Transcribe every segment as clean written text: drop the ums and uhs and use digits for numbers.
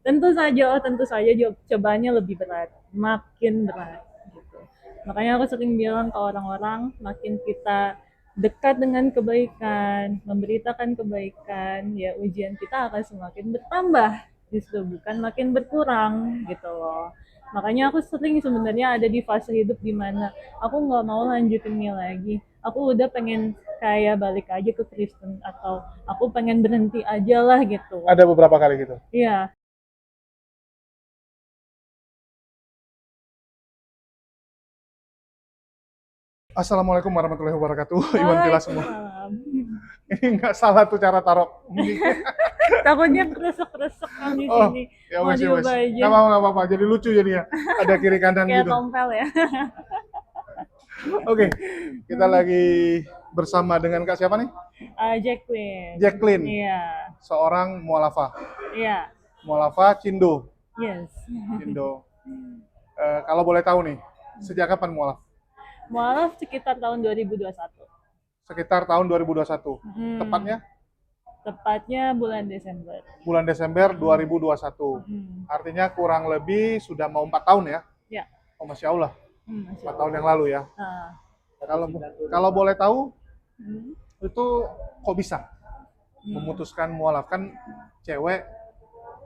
tentu saja cobaannya lebih berat, makin berat gitu. Makanya aku sering bilang ke orang-orang, makin kita dekat dengan kebaikan, memberitakan kebaikan, ya ujian kita akan semakin bertambah, justru bukan makin berkurang gitu loh. Makanya aku sering sebenarnya ada di fase hidup di mana aku nggak mau lanjutin ini lagi. Aku udah pengen kayak balik aja ke Kristen atau aku pengen berhenti aja lah gitu. Ada beberapa kali gitu. Iya, Assalamualaikum warahmatullahi wabarakatuh. Iwan Tila semua. waalaikumsalam. Ini nggak salah tuh cara taruh mic. Takutnya kresek-kresek kan di Oh, sini. ya Mau wes ya wes. diubah aja. Nggak apa-apa. Jadi lucu jadinya. Ada kiri kanan Kayak gitu. tompel ya. Oke, kita lagi bersama dengan Kak siapa nih? Jacqueline. Jacqueline, Iya. seorang mualafah. Iya. Mualafah Cindo. Yes. Cindo. Kalau boleh tahu nih, sejak kapan mualaf? Mualaf sekitar tahun 2021. Sekitar tahun 2021. Hmm. Tepatnya Tepatnya bulan Desember. bulan Desember 2021. Hmm. Artinya kurang lebih sudah mau 4 tahun ya? Ya. Oh, Masya Allah. Masya 4 tahun Allah. yang lalu ya. Ah. Kalau kalau boleh tahu, Hmm. itu kok bisa Hmm. memutuskan mualaf? Kan cewek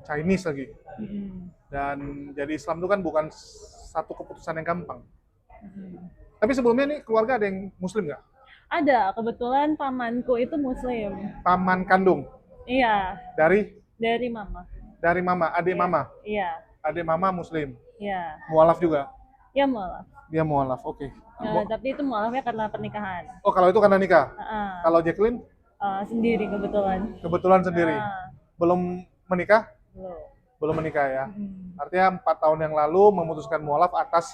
Chinese lagi. Hmm. Dan jadi Islam itu kan bukan satu keputusan yang gampang. Hmm. Tapi sebelumnya nih keluarga ada yang muslim nggak? Ada, kebetulan pamanku itu muslim. Paman kandung Iya, dari dari mama. dari mama, adik Iya, mama. iya, Adik mama muslim. iya. Mualaf juga. Ya mualaf. Dia mualaf. Oke. Tapi itu mualafnya karena pernikahan. Oh, kalau itu karena nikah. Heeh. Kalau Jacqueline Sendiri kebetulan. kebetulan sendiri. Heeh. Belum menikah? Belum. Belum menikah ya. Mm. Artinya 4 tahun yang lalu memutuskan mualaf atas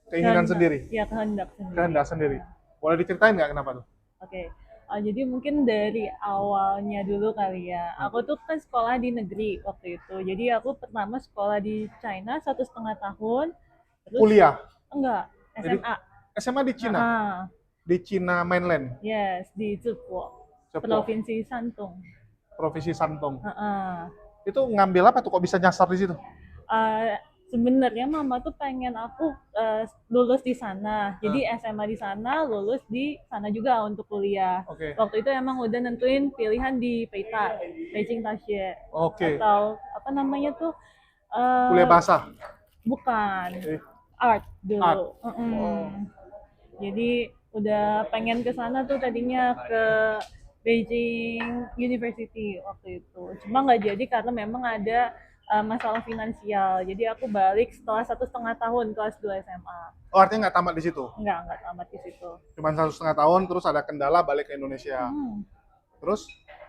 keinginan Kehendak. sendiri, Ya kehendak sendiri. kehendak sendiri. Boleh diceritain nggak kenapa tuh? Oke. Jadi mungkin dari awalnya dulu kali ya. Aku tuh kan sekolah di negeri waktu itu. Jadi aku pertama sekolah di China 1,5 tahun. Terus Kuliah. enggak, Jadi SMA. SMA di Cina, Heeh. di Cina mainland, Yes, di Zhepo, Cepo, Provinsi Santung. Provinsi Santong. Heeh. Itu ngambil apa tuh kok bisa nyasar di situ? Eh, Sebenarnya mama tuh pengen aku lulus di sana. Nah, Jadi SMA di sana, lulus di sana juga untuk kuliah. oke. Waktu itu emang udah nentuin pilihan di Peita, Beijing Taxie, Oke. atau apa namanya tuh? Kuliah eh bahasa. Bukan, Eh, art art. dulu. Oh, Jadi udah pengen ke sana tuh tadinya ke Beijing University waktu itu. Cuma nggak jadi karena memang ada masalah finansial. Jadi aku balik setelah 1,5 tahun kelas 2 SMA. oh artinya nggak tamat di situ. Nggak tamat di situ. Cuman 1,5 tahun, terus ada kendala balik ke Indonesia. Hmm. Terus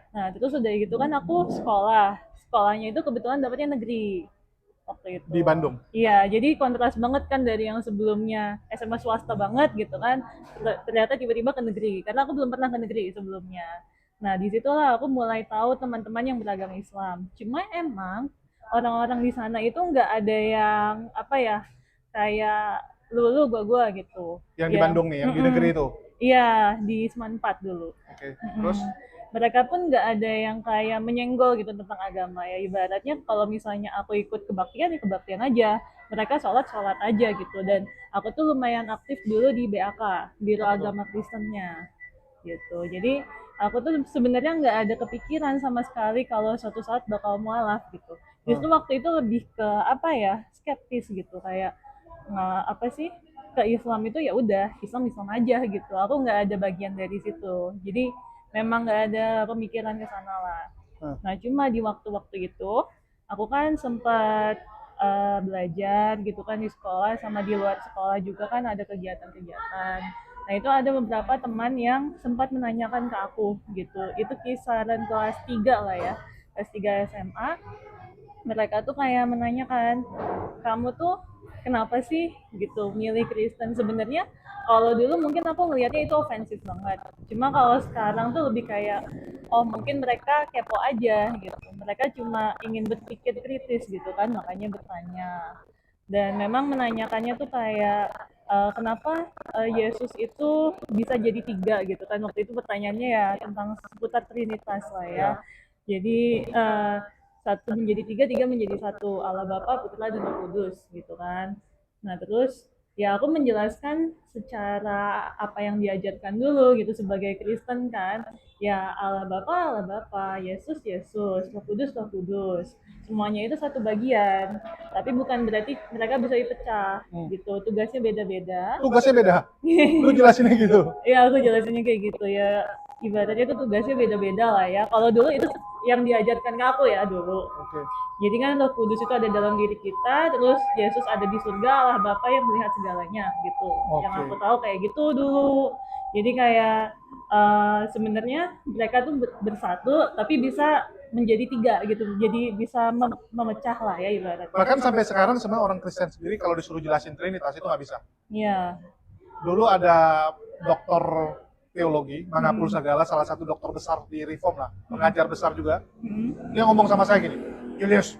Nah, terus udah gitu kan aku sekolah. Sekolahnya itu kebetulan dapetnya negeri waktu itu. di Bandung. Iya, jadi kontras banget kan dari yang sebelumnya SMA swasta banget gitu kan. Ternyata tiba-tiba ke negeri, karena aku belum pernah ke negeri sebelumnya. Nah, disitulah aku mulai tahu teman-teman yang beragama Islam. Cuma emang orang-orang di sana itu nggak ada yang apa ya, kayak lu gua gitu. Yang di Ya, Bandung nih, yang di negeri itu. iya di Semanpat dulu. Oke. Terus Mm-mm. Mereka pun nggak ada yang kayak menyenggol gitu tentang agama ya, ibaratnya kalau misalnya aku ikut kebaktian ya kebaktian aja, mereka sholat sholat aja gitu. Dan aku tuh lumayan aktif dulu di BAK, Biro apa tuh? Agama Kristennya gitu. Jadi aku tuh sebenarnya nggak ada kepikiran sama sekali kalau suatu saat bakal mualaf gitu. Hmm. Justru waktu itu lebih ke apa ya, skeptis gitu, kayak apa sih, ke Islam itu ya udah Islam Islam aja gitu. Aku nggak ada bagian dari situ. Jadi memang nggak ada pemikiran ke sana lah. Hmm. Nah cuma di waktu-waktu itu aku kan sempat belajar gitu kan di sekolah, sama di luar sekolah juga kan ada kegiatan-kegiatan. Nah itu ada beberapa teman yang sempat menanyakan ke aku gitu. Itu kisaran kelas 3 lah ya, kelas 3 SMA. Mereka tuh kayak menanyakan, kamu tuh kenapa sih gitu milih Kristen? Sebenarnya kalau dulu mungkin aku ngelihatnya itu ofensif banget. Cuma kalau sekarang tuh lebih kayak, oh mungkin mereka kepo aja gitu. Mereka cuma ingin berpikir kritis gitu kan, makanya bertanya. Dan memang menanyakannya tuh kayak kenapa Yesus itu bisa jadi tiga gitu kan. Waktu itu pertanyaannya ya tentang seputar Trinitas lah ya. Ya. Jadi satu menjadi tiga, tiga menjadi satu, Allah Bapa, Putra, dan Roh Kudus gitu kan. Nah terus ya aku menjelaskan secara apa yang diajarkan dulu gitu sebagai Kristen kan, ya Allah Bapa, Yesus Yesus, Roh Kudus Roh Kudus, semuanya itu satu bagian, tapi bukan berarti mereka bisa dipecah gitu, tugasnya beda-beda. Tugasnya beda. Lu jelasinnya gitu. Iya, aku jelasinnya kayak gitu ya. Ibaratnya itu tugasnya beda-beda lah ya. Kalau dulu itu yang diajarkan ke aku ya dulu. Oke. Jadi kan Roh Kudus itu ada dalam diri kita, terus Yesus ada di surga, Allah Bapa yang melihat segalanya gitu. Yang Oke. aku tahu kayak gitu dulu. Jadi kayak sebenarnya mereka tuh bersatu, tapi bisa menjadi tiga gitu. Jadi bisa memecah lah ya ibaratnya. Bahkan sampai sekarang sebenarnya orang Kristen sendiri kalau disuruh jelasin Trinitas itu nggak bisa. Iya. Dulu ada dokter teologi, Mangapul Sagala, salah satu dokter besar di Reform lah, pengajar besar juga. Dia ngomong sama saya gini, Julius,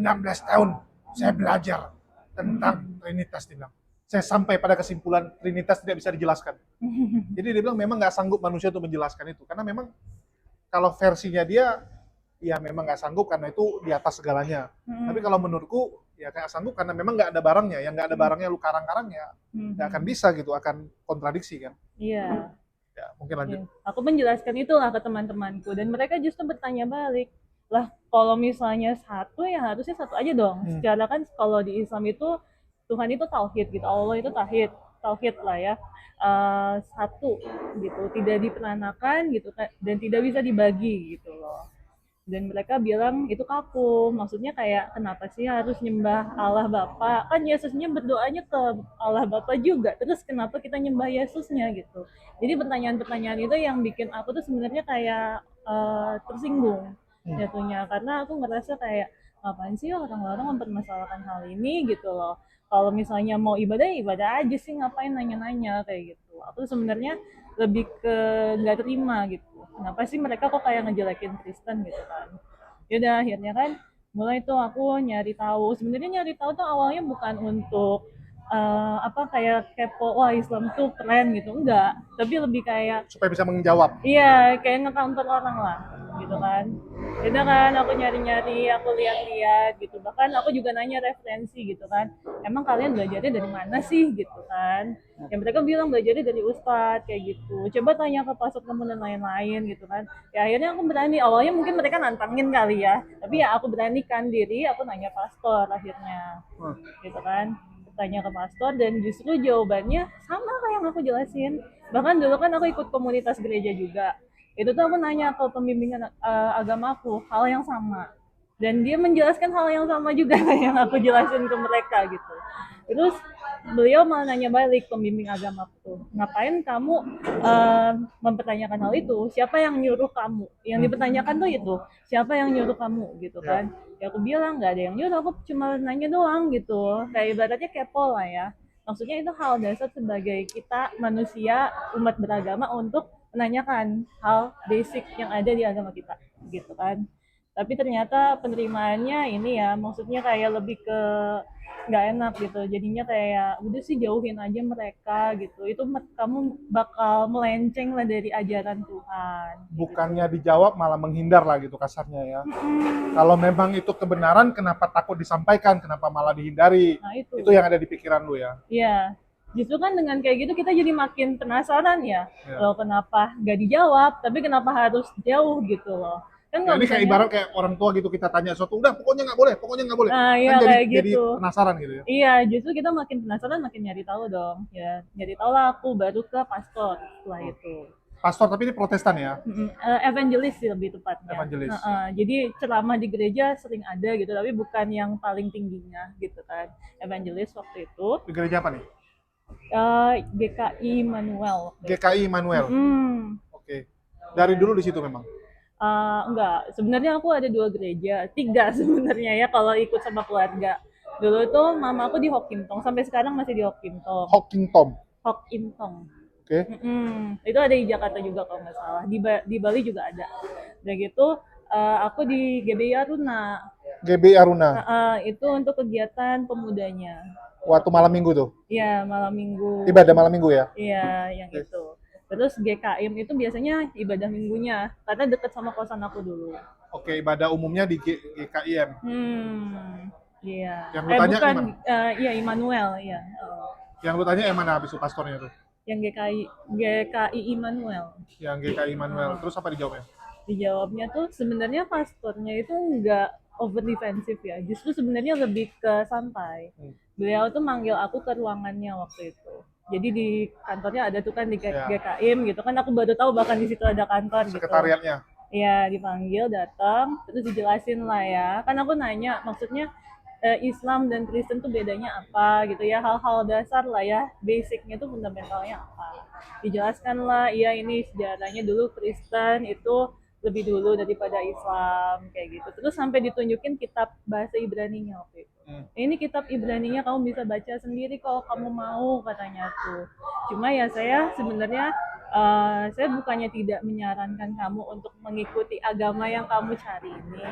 16 tahun saya belajar tentang Trinitas, dia bilang. Saya sampai pada kesimpulan Trinitas tidak bisa dijelaskan. Jadi dia bilang memang nggak sanggup manusia untuk menjelaskan itu, karena memang kalau versinya dia, ya memang nggak sanggup karena itu di atas segalanya. Tapi kalau menurutku, ya kayak sanggup karena memang nggak ada barangnya, yang nggak ada barangnya lu karang-karang ya nggak akan bisa gitu, akan kontradiksi kan. Iya. Ya mungkin lanjut. Aku menjelaskan itulah ke teman-temanku dan mereka justru bertanya balik, lah kalau misalnya satu ya harusnya satu aja dong. Secara kan kalau di Islam itu Tuhan itu tauhid gitu, Allah itu tauhid, tauhid lah ya. Satu gitu, tidak diperanakan gitu kan, dan tidak bisa dibagi gitu loh. Dan mereka bilang itu kaku, maksudnya kayak kenapa sih harus nyembah Allah Bapa, kan Yesusnya berdoanya ke Allah Bapa juga, terus kenapa kita nyembah Yesusnya gitu. Jadi pertanyaan-pertanyaan itu yang bikin aku tuh sebenarnya kayak tersinggung jatuhnya, karena aku ngerasa kayak ngapain sih orang-orang mempermasalahkan hal ini gitu loh. Kalau misalnya mau ibadah ya ibadah aja sih, ngapain nanya-nanya kayak gitu. Aku sebenarnya lebih ke nggak terima gitu, kenapa sih mereka kok kayak ngejelekin Kristen gitu kan. Yaudah akhirnya kan mulai tuh aku nyari tahu, sebenarnya nyari tahu tuh awalnya bukan untuk apa kayak kepo, wah Islam tuh keren gitu, enggak, tapi lebih kayak Supaya bisa menjawab. iya kayak nge-counter orang lah gitu kan. Yaudah kan aku nyari-nyari, aku lihat-lihat gitu, bahkan aku juga nanya referensi gitu kan, emang kalian belajarnya dari mana sih gitu kan. Yang mereka bilang belajarnya dari ustadz kayak gitu, coba tanya ke pastor kamu dan lain-lain gitu kan. Ya akhirnya aku berani, awalnya mungkin mereka nantangin kali ya, tapi ya aku beranikan diri, aku nanya pastor akhirnya gitu kan. Tanya ke pastor dan justru jawabannya sama kayak yang aku jelasin. Bahkan dulu kan aku ikut komunitas gereja juga, itu tuh aku nanya ke pembimbingan agamaku hal yang sama, dan dia menjelaskan hal yang sama juga kayak yang aku jelasin ke mereka gitu. Terus beliau malah nanya balik, pembimbing agama tuh, ngapain kamu mempertanyakan hal itu, siapa yang nyuruh kamu, yang dipertanyakan tuh itu siapa yang nyuruh kamu gitu kan. Ya aku bilang nggak ada yang nyuruh, aku cuma nanya doang gitu, kayak ibaratnya kepo lah ya. Maksudnya itu hal dasar sebagai kita manusia umat beragama untuk menanyakan hal basic yang ada di agama kita gitu kan. Tapi ternyata penerimaannya ini ya, maksudnya kayak lebih ke nggak enak gitu, jadinya kayak udah sih jauhin aja mereka gitu, itu kamu bakal melenceng lah dari ajaran Tuhan. Bukannya dijawab malah menghindar lah gitu kasarnya ya. Kalau memang itu kebenaran, kenapa takut disampaikan, kenapa malah dihindari? Nah Itu yang ada di pikiran lu ya. Iya, justru kan dengan kayak gitu kita jadi makin penasaran ya, loh kenapa nggak dijawab, tapi kenapa harus jauh gitu loh. Kan Ya, kalau ini kayak misalnya, ibarat kayak orang tua gitu, kita tanya sesuatu, udah pokoknya nggak boleh, pokoknya nggak boleh. nah iya Kan jadi kayak jadi gitu. penasaran gitu ya. Iya, justru kita makin penasaran, makin nyari tahu dong. Ya, nyari tahu lah aku baru ke pastor setelah itu. Pastor tapi ini Protestan ya. Evangelis sih lebih tepatnya. Evangelis. Jadi ceramah di gereja sering ada gitu, tapi bukan yang paling tingginya gitu kan. Evangelis waktu itu. Di gereja apa nih? GKI Manuel. GKI Manuel. Oke. Dari dulu di situ memang. Enggak, sebenarnya aku ada 2 gereja, 3 sebenarnya ya kalau ikut sama keluarga. Dulu tuh mama aku di Hokintong, sampai sekarang masih di Hokintong. Hokington. Hokintong. Oke. Itu ada di Jakarta juga kalau nggak salah. Di Bali juga ada. Udah gitu, aku di GBI Aruna. GBI Aruna. Itu untuk kegiatan pemudanya. Waktu malam minggu tuh. Iya, malam minggu. Ibadah malam minggu ya. Iya, yang itu. Terus GKM itu biasanya ibadah minggunya, karena deket sama kosan aku dulu. Oke, ibadah umumnya di GKIM. Iya. Yang lu tanya Bukan, gimana? iya Immanuel, iya. Oh. Yang lu tanya yang mana habis itu pastornya tuh? Yang GKI Immanuel. Yang GKI Manuel. Oh. Terus apa dijawabnya? Dijawabnya tuh sebenarnya pastornya itu nggak over defensif ya, justru sebenarnya lebih ke santai. Beliau tuh manggil aku ke ruangannya waktu itu. Jadi di kantornya ada tuh kan di Ya, GKIM gitu kan, aku baru tahu bahkan di situ ada kantor gitu. sekretariatnya. Iya, dipanggil, datang, terus dijelasin lah ya. Kan aku nanya, maksudnya Islam dan Kristen tuh bedanya apa gitu ya, hal-hal dasar lah ya, basicnya tuh fundamentalnya apa. Dijelaskan lah, iya ini sejarahnya dulu Kristen itu lebih dulu daripada Islam kayak gitu. Terus sampai ditunjukin kitab bahasa Ibraninya waktu itu. Ini kitab Ibraninya kamu bisa baca sendiri kalau kamu mau katanya tuh. Cuma ya saya sebenarnya saya bukannya tidak menyarankan kamu untuk mengikuti agama yang kamu cari ini,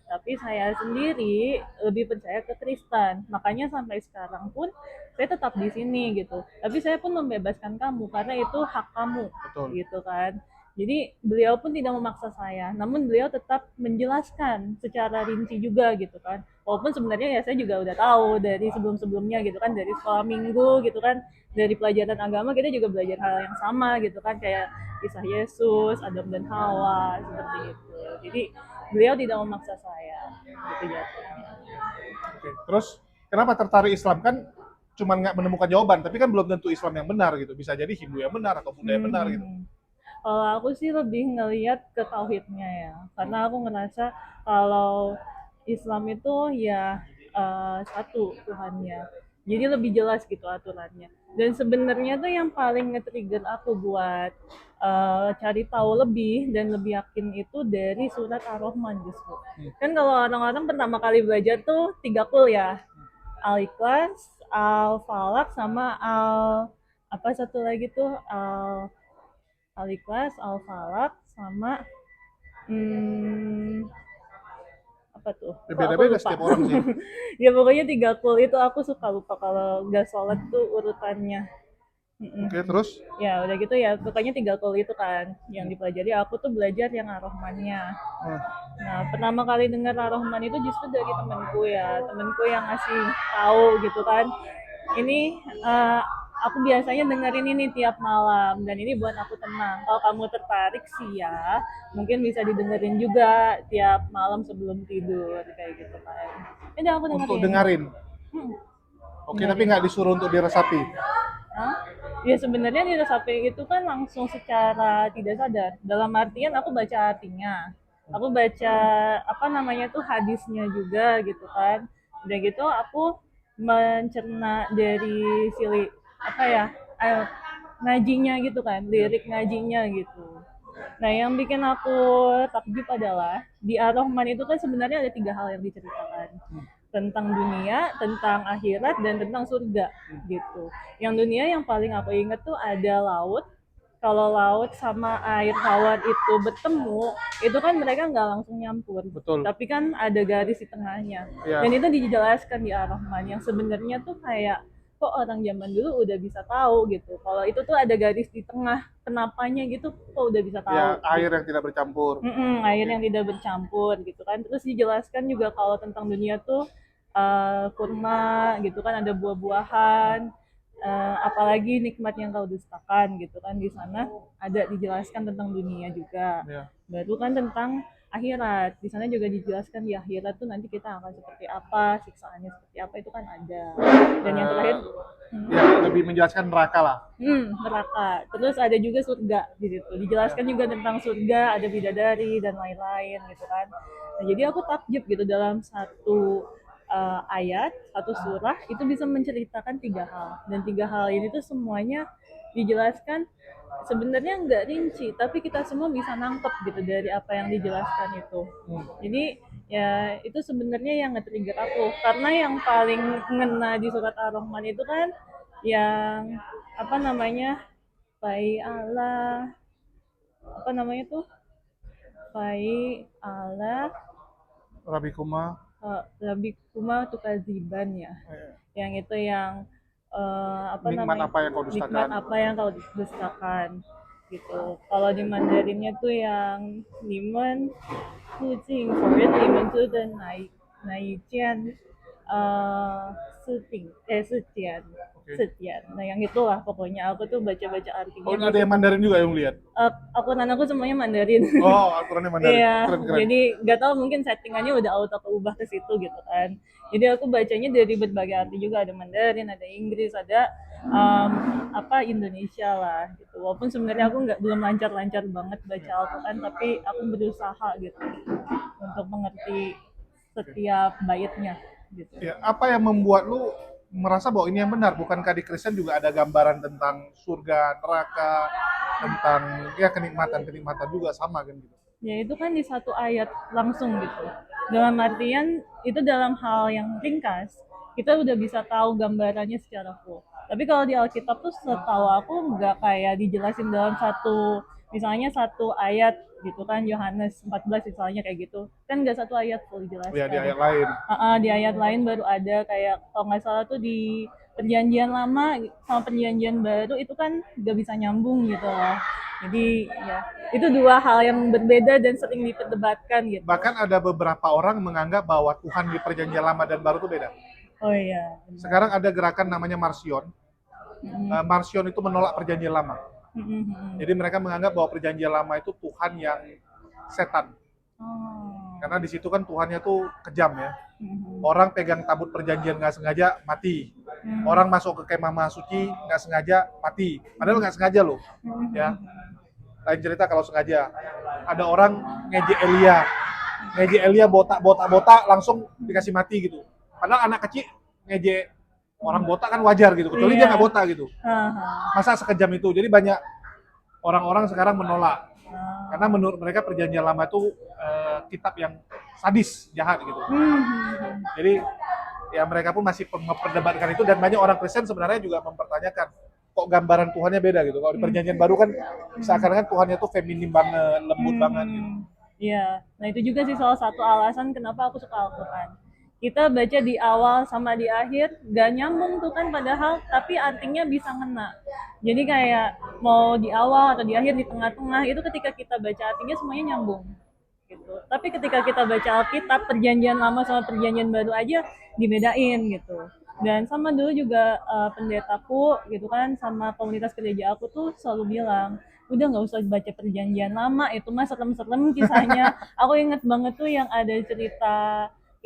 tapi saya sendiri lebih percaya ke Kristen. Makanya sampai sekarang pun saya tetap di sini gitu. Tapi saya pun membebaskan kamu karena itu hak kamu. Betul. Gitu kan. Jadi beliau pun tidak memaksa saya, namun beliau tetap menjelaskan secara rinci juga gitu kan. Walaupun sebenarnya ya saya juga udah tahu dari sebelum-sebelumnya gitu kan, dari sekolah minggu gitu kan, dari pelajaran agama kita juga belajar hal yang sama gitu kan, kayak kisah Yesus, Adam dan Hawa seperti itu. Jadi beliau tidak memaksa saya gitu jatuhnya. Oke. Terus kenapa tertarik Islam? Kan cuman nggak menemukan jawaban, tapi kan belum tentu Islam yang benar gitu. Bisa jadi Hindu yang benar atau Buddha yang benar gitu. Kalau aku sih lebih ngelihat ke tauhidnya ya, karena aku ngerasa kalau Islam itu ya satu Tuhannya, jadi lebih jelas gitu aturannya. Dan sebenarnya tuh yang paling nge-trigger aku buat cari tahu lebih dan lebih yakin itu dari surat Ar-Rahman justru. Kan kalau orang-orang pertama kali belajar tuh 3 kul ya, Al-Ikhlas, Al-Falaq, sama apa satu lagi tuh Al-Ikhlas, Al-Falaq, sama hmm, apa tuh? Ya, Kok aku beda-beda lupa? setiap orang sih. Ya pokoknya 3 kul itu aku suka lupa kalau nggak sholat tuh urutannya. Oke, terus? Ya udah gitu ya, pokoknya 3 kul itu kan yang dipelajari. Aku tuh belajar yang Ar-Rahmannya. Nah, pertama kali dengar Ar-Rahman itu justru dari temenku ya, temenku yang ngasih tahu gitu kan. Ini aku biasanya dengerin ini tiap malam dan ini buat aku tenang. Kalau kamu tertarik sih ya, mungkin bisa didengerin juga tiap malam sebelum tidur kayak gitu kan. Ini aku Untuk dengerin. dengerin. Hmm, Oke, tapi dengerin. nggak disuruh untuk diresapi. Hah? Ya sebenarnya di resapi itu kan langsung secara tidak sadar. Dalam artian aku baca artinya. Aku baca apa namanya tuh hadisnya juga gitu kan. Udah gitu aku mencerna dari sili apa ya? eh, Ngajinya gitu kan, lirik ngajinya gitu. Nah, yang bikin aku takjub adalah di Ar-Rahman itu kan sebenarnya ada 3 hal yang diceritakan, tentang dunia, tentang akhirat, dan tentang surga gitu. Yang dunia yang paling aku inget tuh ada laut. Kalau laut sama air tawar itu bertemu, itu kan mereka nggak langsung nyampur. Betul. Tapi kan ada garis di tengahnya. Ya. Dan itu dijelaskan di Ar-Rahman yang sebenarnya tuh kayak kok orang zaman dulu udah bisa tahu gitu. Kalau itu tuh ada garis di tengah, kenapanya gitu kok udah bisa tahu. Ya, air gitu. yang tidak bercampur. Air yang tidak bercampur gitu kan. Terus dijelaskan juga kalau tentang dunia tuh kurma gitu kan, ada buah-buahan, apalagi nikmat yang kau dustakan gitu kan, di sana ada dijelaskan tentang dunia juga. Ya. Baru kan tentang akhirat, di sana juga dijelaskan di akhirat tuh nanti kita akan seperti apa, siksaannya seperti apa, itu kan ada. Dan yang terakhir Ya, lebih menjelaskan neraka lah. neraka. Terus ada juga surga di situ. Dijelaskan juga tentang surga, ada bidadari dan lain-lain gitu kan. Nah, jadi aku takjub gitu dalam satu ayat, satu surah itu bisa menceritakan 3 hal. Dan 3 hal ini tuh semuanya dijelaskan sebenarnya nggak rinci, tapi kita semua bisa nangkep gitu dari apa yang dijelaskan itu. Jadi ya itu sebenarnya yang nge-trigger aku, karena yang paling ngena di surat Ar-Rahman itu kan yang apa namanya, Fai Allah, apa namanya tuh, Fai Allah Rabikuma. Rabbi kuma tukaziban ya. Yang itu yang apa Nikmat namanya, apa yang kau dustakan. nikmat apa yang kau dustakan. gitu. Kalau di Mandarinnya tuh yang Nimen Fujing Foreign Nimen tuh dan Naijian Sutian Oke. Setian. Nah yang itulah pokoknya aku tuh baca-baca Oh, artinya ini di ada yang situ. Mandarin juga yang lihat. Akunan aku semuanya Mandarin. Oh, aturannya Mandarin. Iya, Keren keren. jadi nggak tahu mungkin settingannya udah auto keubah ke situ gitu kan. Jadi aku bacanya dari berbagai arti juga, ada Mandarin, ada Inggris, ada um, Indonesia lah gitu. Walaupun sebenarnya aku nggak belum lancar-lancar banget baca Al-Quran, tapi aku berusaha gitu untuk mengerti setiap baitnya gitu. Ya, apa yang membuat lu merasa bahwa ini yang benar? Bukankah di Kristen juga ada gambaran tentang surga, neraka, tentang ya kenikmatan-kenikmatan juga sama kan gitu. Ya itu kan di satu ayat langsung gitu. Dalam artian itu dalam hal yang ringkas, kita udah bisa tahu gambarannya secara full. Tapi kalau di Alkitab tuh setahu aku nggak kayak dijelasin dalam misalnya satu ayat gitu kan, Yohanes 14 misalnya kayak gitu. Kan nggak satu ayat full Ya di dijelaskan. ayat lain. Di ayat lain baru ada kayak kalau nggak salah tuh di perjanjian lama sama perjanjian baru itu kan nggak bisa nyambung gitu loh. Jadi ya itu dua hal yang berbeda dan sering diperdebatkan gitu. Bahkan ada beberapa orang menganggap bahwa Tuhan di perjanjian lama dan baru itu beda. Oh iya, benar. Sekarang ada gerakan namanya Marcion. Marcion itu menolak perjanjian lama. Jadi mereka menganggap bahwa perjanjian lama itu Tuhan yang setan. Oh. Karena di situ kan Tuhannya tuh kejam ya. Orang pegang tabut perjanjian nggak sengaja mati. Orang masuk ke kemah maha suci nggak sengaja mati. Padahal nggak sengaja loh. Ya. Lain cerita kalau sengaja. Ada orang ngeje Elia botak langsung dikasih mati gitu. Padahal anak kecil ngeje orang botak kan wajar gitu. Kecuali dia nggak botak gitu. Masa sekejam itu. Jadi banyak orang-orang sekarang menolak. Karena menurut mereka perjanjian lama itu kitab yang sadis, jahat gitu. Jadi ya mereka pun masih memperdebatkan itu dan banyak orang Kristen sebenarnya juga mempertanyakan kok gambaran Tuhannya beda gitu. Kalau di perjanjian baru kan seakan-akan Tuhannya tuh feminim banget, lembut banget gitu. Iya, nah itu juga sih salah satu alasan kenapa aku suka Al-Quran. Kita baca di awal sama di akhir, gak nyambung tuh kan padahal, tapi artinya bisa ngena. Jadi kayak mau di awal atau di akhir, di tengah-tengah, itu ketika kita baca artinya semuanya nyambung. Gitu. Tapi ketika kita baca Alkitab, perjanjian lama sama perjanjian baru aja dibedain gitu. Dan sama dulu juga pendetaku gitu kan, sama komunitas gereja aku tuh selalu bilang, udah nggak usah baca perjanjian lama, itu mah serem-serem kisahnya. Aku inget banget tuh yang ada cerita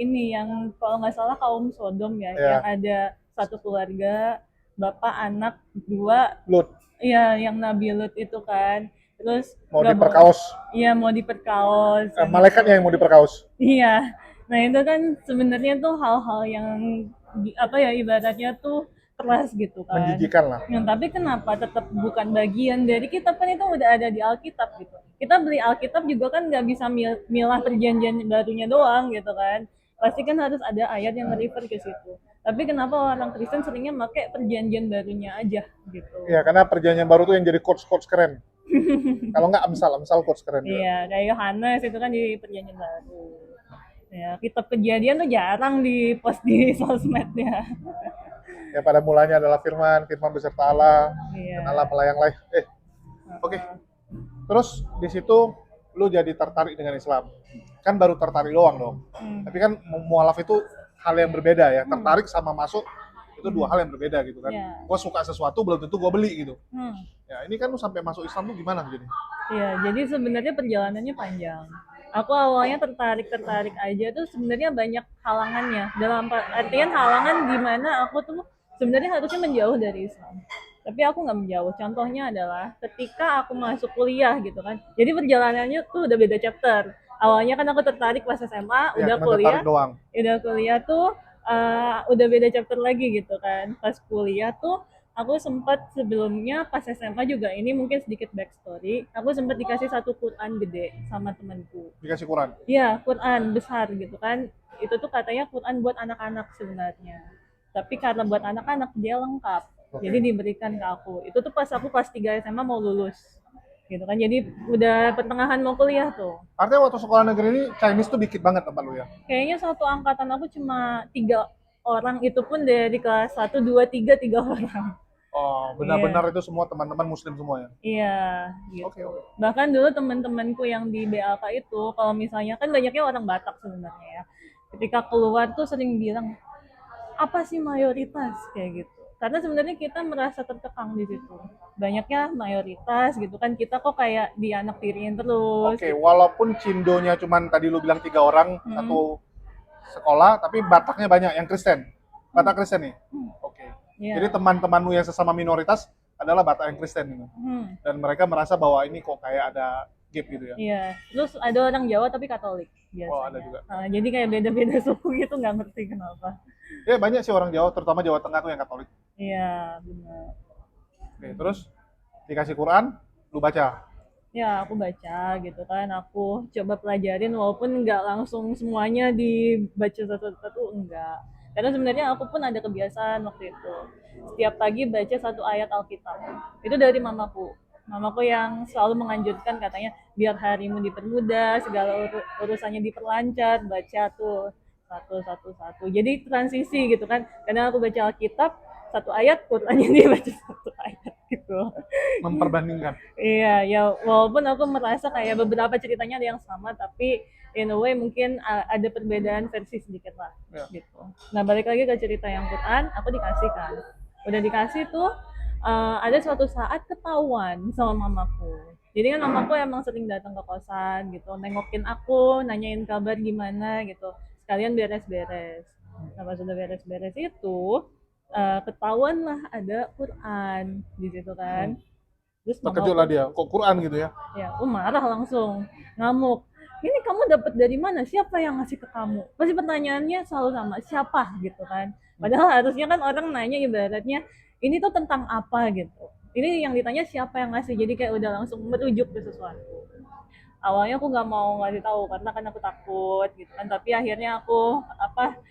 ini yang kalau nggak salah kaum Sodom ya, yang ada satu keluarga, bapak, anak, dua, Lut. Iya, yang Nabi Lut itu kan. Terus Mau diperkaos. Iya, mau diperkaos. Malaikatnya yang mau diperkaos. Iya. Nah, itu kan sebenarnya tuh hal-hal yang ibaratnya tuh keras gitu kan. Menjijikan lah. Tapi kenapa tetap bukan bagian dari kitab, kan itu udah ada di Alkitab gitu. Kita beli Alkitab juga kan nggak bisa milah perjanjian barunya doang gitu kan. Pasti kan harus ada ayat yang refer ke situ. Tapi kenapa orang Kristen seringnya pakai perjanjian barunya aja gitu. Iya, karena perjanjian baru tuh yang jadi quotes keren. Kalau nggak amsal quotes keren juga. Iya, kayak Yohanes itu kan di perjanjian baru. Ya, kitab kejadian tuh jarang di post di sosmednya. Ya pada mulanya adalah firman beserta Allah, Iya. dan Allah melayang lain. Oke. Terus di situ lu jadi tertarik dengan Islam. Kan baru tertarik doang dong. Tapi kan mualaf itu hal yang berbeda ya. Tertarik sama masuk itu dua hal yang berbeda gitu kan. Gue suka sesuatu belum tentu gue beli gitu. Ya ini kan lu sampai masuk Islam tuh gimana jadi? Iya, jadi sebenarnya perjalanannya panjang. Aku awalnya tertarik aja tuh sebenarnya banyak halangannya. Dalam artian halangan di mana aku tuh sebenarnya harusnya menjauh dari Islam. Tapi aku nggak menjauh. Contohnya adalah ketika aku masuk kuliah gitu kan. Jadi perjalanannya tuh udah beda chapter. Awalnya kan aku tertarik pas SMA, Ya, udah kuliah. Doang. Udah kuliah tuh udah beda chapter lagi gitu kan. Pas kuliah tuh aku sempat sebelumnya pas SMA juga, ini mungkin sedikit backstory, aku sempat dikasih satu Quran gede sama temanku. Dikasih Quran? Iya, Quran besar gitu kan. Itu tuh katanya Quran buat anak-anak sebenarnya. Tapi karena buat anak-anak dia lengkap. Jadi diberikan ke aku. Itu tuh pas aku kelas 3 SMA mau lulus. Gitu kan. Jadi udah pertengahan mau kuliah tuh. Artinya waktu sekolah negeri ini Chinese tuh dikit banget tempat lu ya? Kayaknya satu angkatan aku cuma 3 orang, itu pun dari kelas 1, 2, 3 orang. Oh, benar-benar itu semua teman-teman muslim semua ya? Iya, gitu. Oke, oke. Bahkan dulu teman-temanku yang di BAK itu, kalau misalnya kan banyaknya orang Batak sebenarnya ya. Ketika keluar tuh sering bilang, apa sih mayoritas kayak gitu. Karena sebenarnya kita merasa terkekang di situ. Banyaknya mayoritas gitu kan, kita kok kayak dianaktiriin terus Oke, gitu. walaupun Cindonya cuman tadi lu bilang 3 orang Hmm, satu sekolah, tapi Bataknya banyak yang Kristen. Batak Kristen nih. Oke. Jadi ya. teman-temanmu yang sesama minoritas adalah Batak yang Kristen gitu. Hmm, Dan mereka merasa bahwa ini kok kayak ada gap gitu ya. iya. Terus ada orang Jawa tapi Katolik Oh, ada biasanya. juga. Jadi kayak beda-beda suku gitu, nggak ngerti kenapa. Ya banyak sih orang Jawa, terutama Jawa Tengah tuh yang Katolik. Iya, benar. Oke, terus dikasih Quran, lu baca. Ya, aku baca gitu kan. Aku coba pelajarin walaupun nggak langsung semuanya dibaca satu-satu, enggak. Karena sebenarnya aku pun ada kebiasaan waktu itu. Setiap pagi baca satu ayat Alkitab. Itu dari mamaku. Mamaku yang selalu menganjurkan katanya biar harimu dipermudah, segala urusannya diperlancar, baca tuh satu. Jadi transisi gitu kan. Kadang aku baca Alkitab, satu ayat, Qurannya dia baca satu ayat gitu. Memperbandingkan. Iya, ya walaupun aku merasa kayak beberapa ceritanya ada yang sama, tapi in a way mungkin ada perbedaan versi sedikit lah, Ya. gitu. Nah balik lagi ke cerita yang Quran, aku dikasih kan, udah dikasih tuh ada suatu saat ketahuan sama mamaku. Jadi kan mamaku emang sering datang ke kosan gitu, nengokin aku, nanyain kabar gimana gitu, sekalian beres-beres. Nah pas udah beres-beres itu, ketahuan lah ada Quran di situ kan. Terus mama Terkejut aku lah dia, kok Quran gitu ya. ya aku marah langsung, ngamuk. Ini kamu dapat dari mana? Siapa yang ngasih ke kamu? Pasti pertanyaannya selalu sama, siapa gitu kan. Padahal harusnya kan orang nanya ibaratnya ini tuh tentang apa gitu. Ini yang ditanya siapa yang ngasih. Jadi kayak udah langsung merujuk ke sesuatu. Awalnya aku nggak mau ngasih tahu karena kan aku takut gitu kan. Tapi akhirnya aku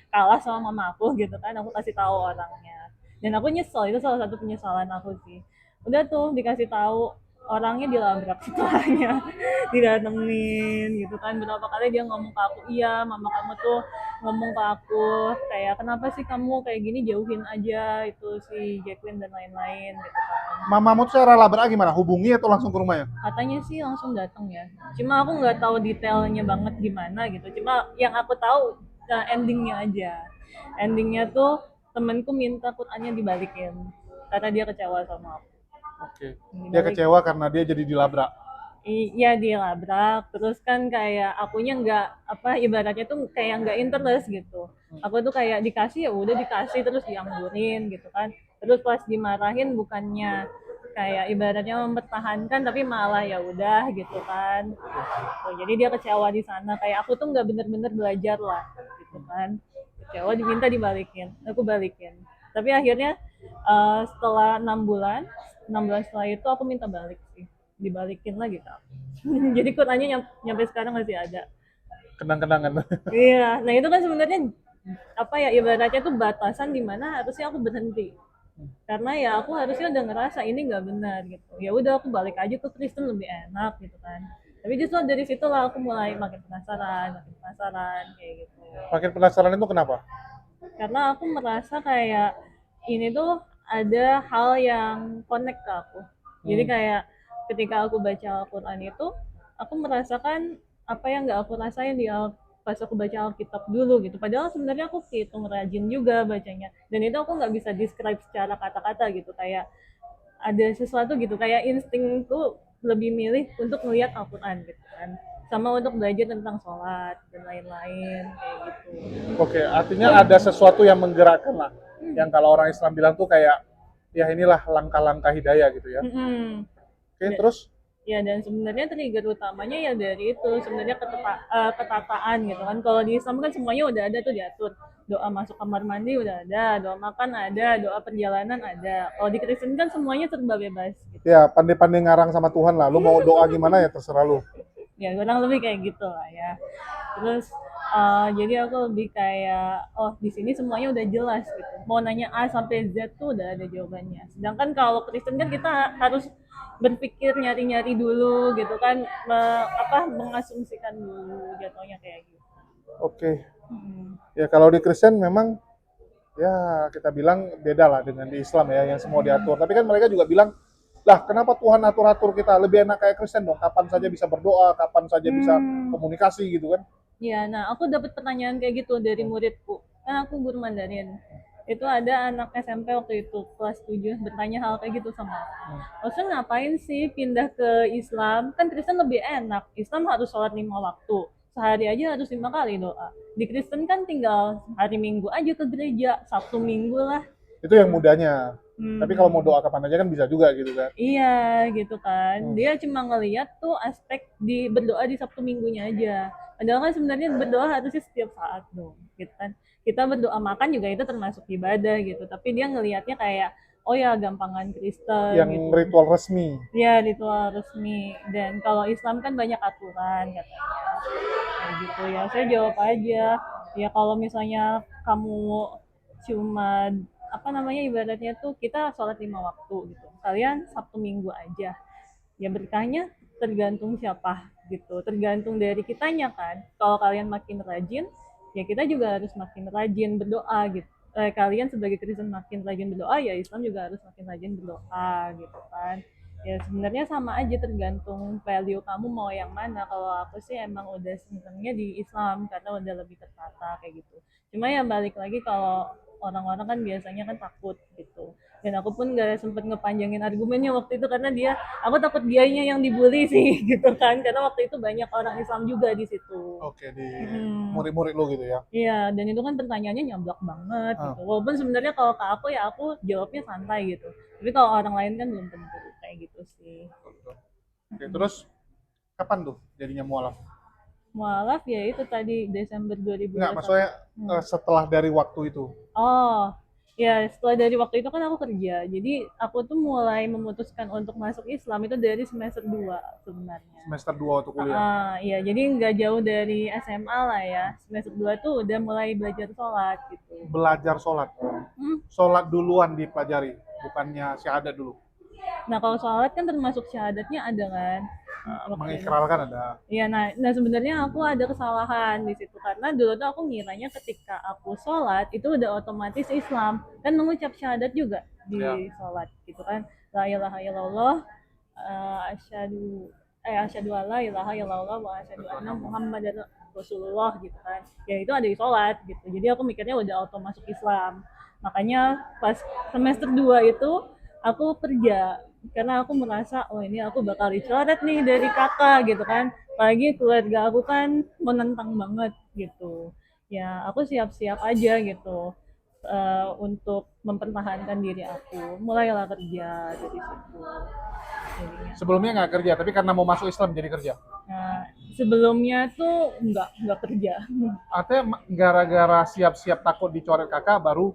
kalah sama mama aku gitu kan. Aku kasih tahu orangnya. Dan aku nyesel, itu salah satu penyesalan aku sih. Udah tuh dikasih tahu, orangnya dilabrak setelahnya. Didatengin gitu kan, berapa kali dia ngomong ke aku, iya mama kamu tuh ngomong ke aku kayak kenapa sih kamu kayak gini, jauhin aja itu si Jacqueline dan lain-lain gitu kan. Mamamu tuh cara labrak gimana? Hubungi atau langsung ke rumahnya? Katanya sih langsung datang ya, cuma aku nggak tahu detailnya banget gimana gitu, cuma yang aku tahu endingnya aja. Endingnya tuh temenku minta Qurannya dibalikin karena dia kecewa sama aku. Oke. Dia Dibalik. kecewa karena dia jadi dilabrak. Iya dilabrak, terus kan kayak akunya nggak ibaratnya tuh kayak nggak interest gitu. Aku tuh kayak dikasih ya udah dikasih terus dianggurin gitu kan. Terus pas dimarahin bukannya kayak ibaratnya mempertahankan tapi malah ya udah gitu kan. Tuh, jadi dia kecewa di sana kayak aku tuh nggak bener-bener belajar lah gitu kan. Kecewa diminta dibalikin, aku balikin. Tapi akhirnya setelah 6 bulan, 6 bulan setelah itu aku minta balik sih, dibalikin lagi kak. Jadi Qurannya nyampe sekarang masih ada. Kenang-kenangan. Iya, nah itu kan sebenarnya ibaratnya tuh batasan di mana harusnya aku berhenti. Karena ya aku harusnya udah ngerasa ini nggak benar gitu. Ya udah aku balik aja ke Kristen lebih enak gitu kan. Tapi justru dari situlah aku mulai makin penasaran kayak gitu. Makin penasaran itu kenapa? Karena aku merasa kayak ini tuh ada hal yang connect ke aku. Jadi kayak ketika aku baca Al-Quran itu, aku merasakan apa yang nggak aku rasain pas aku baca Alkitab dulu gitu. Padahal sebenarnya aku hitung rajin juga bacanya. Dan itu aku nggak bisa describe secara kata-kata gitu. Kayak ada sesuatu gitu. Kayak insting tuh lebih milih untuk melihat Al-Quran gitu kan. Sama untuk belajar tentang sholat dan lain-lain kayak gitu. Oke, artinya ada sesuatu yang menggerakkan lah. Yang kalau orang Islam bilang tuh kayak, ya inilah langkah-langkah hidayah gitu ya. Mm-mm. Oke, terus? Ya dan sebenarnya trigger utamanya ya dari itu sebenarnya ketataan gitu kan. Kalau di Islam kan semuanya udah ada tuh diatur. Doa masuk kamar mandi udah ada, doa makan ada, doa perjalanan ada. Kalau di Kristen kan semuanya serba bebas gitu. Ya, pandai-pandai ngarang sama Tuhan lah. Lu mau doa gimana ya terserah lu. Ya kurang lebih kayak gitu lah ya. Terus jadi aku lebih kayak oh di sini semuanya udah jelas gitu. Mau nanya A sampai Z tuh udah ada jawabannya. Sedangkan kalau Kristen kan kita harus berpikir nyari-nyari dulu gitu kan, mengasumsikan dulu jatuhnya kayak gitu. Oke. Hmm. Ya kalau di Kristen memang ya kita bilang beda lah dengan di Islam ya, yang semua diatur. Tapi kan mereka juga bilang, lah kenapa Tuhan atur-atur kita? Lebih enak kayak Kristen dong, kapan saja bisa berdoa, kapan saja bisa Hmm. komunikasi gitu kan. Ya, nah aku dapat pertanyaan kayak gitu dari muridku. Kan aku guru Mandarin. Itu ada anak SMP waktu itu, kelas 7 bertanya hal kayak gitu sama aku. Maksudnya ngapain sih pindah ke Islam? Kan Kristen lebih enak. Islam harus sholat 5 waktu. Sehari aja harus 5 kali doa. Di Kristen kan tinggal hari Minggu aja ke gereja. Sabtu Minggu lah. Itu yang mudanya. Tapi kalau mau Hmm. doa kapan aja kan bisa juga gitu kan. Iya gitu kan. Hmm. Dia cuma ngeliat tuh aspek di berdoa di Sabtu Minggunya aja. Padahal kan sebenarnya berdoa harusnya setiap saat dong, gitu kan. Kita berdoa makan juga itu termasuk ibadah gitu. Tapi dia ngelihatnya kayak oh ya gampangan Kristen Yang gitu. ritual resmi. Ya ritual resmi. Dan kalau Islam kan banyak aturan katanya. Kayak gitu ya. Saya jawab aja. Ya kalau misalnya kamu cuma apa namanya ibaratnya tuh kita sholat 5 waktu gitu. Kalian Sabtu Minggu aja. Ya berkahnya tergantung siapa gitu. Tergantung dari kitanya kan. Kalau kalian makin rajin, ya kita juga harus makin rajin berdoa gitu. Kalian sebagai Kristen makin rajin berdoa, ya Islam juga harus makin rajin berdoa gitu kan. Ya sebenarnya sama aja tergantung value kamu mau yang mana. Kalau aku sih emang udah senengnya di Islam karena udah lebih tertata kayak gitu. Cuma ya balik lagi kalau orang-orang kan biasanya kan takut gitu. Dan aku pun gak sempet ngepanjangin argumennya waktu itu karena aku takut dianya yang dibully sih gitu kan. Karena waktu itu banyak orang Islam juga di situ. Oke, di Hmm. murid-murid lo gitu ya. Iya, dan itu kan pertanyaannya nyablak banget Ah, gitu. Walaupun sebenarnya kalau ke aku ya aku jawabnya santai gitu. Tapi kalau orang lain kan belum tentu kayak gitu sih. betul. Oke, terus kapan tuh jadinya mualaf? Mualaf ya itu tadi Desember Enggak, 2021. maksudnya Hmm. setelah dari waktu itu. Oh, ya setelah dari waktu itu kan aku kerja. Jadi aku tuh mulai memutuskan untuk masuk Islam itu dari semester 2 sebenarnya. Semester 2 waktu kuliah. Iya, jadi nggak jauh dari SMA lah ya. Semester 2 tuh udah mulai belajar sholat gitu. Belajar sholat. Hmm. Sholat duluan dipelajari, bukannya syahadat dulu. Nah kalau sholat kan termasuk syahadatnya ada kan waktu itu. Mengikrarkan ada. Iya, nah sebenarnya aku ada kesalahan di situ karena dulu tuh aku ngiranya ketika aku sholat itu udah otomatis Islam kan mengucap syahadat juga di Ya. sholat gitu kan la ilaha illallah asyhadu asyhadu alla ilaha illallah wa asyhadu anna muhammadar rasulullah gitu kan ya itu ada di sholat gitu jadi aku mikirnya udah auto masuk Islam makanya pas semester 2 itu aku kerja karena aku merasa oh ini aku bakal dicoret nih dari kakak gitu kan apalagi keluarga aku kan menentang banget gitu ya aku siap-siap aja gitu untuk mempertahankan diri aku mulailah kerja dari situ jadinya. Sebelumnya nggak kerja, tapi karena mau masuk Islam jadi kerja. Nah sebelumnya tuh nggak kerja. Artinya gara-gara siap-siap takut dicoret kakak baru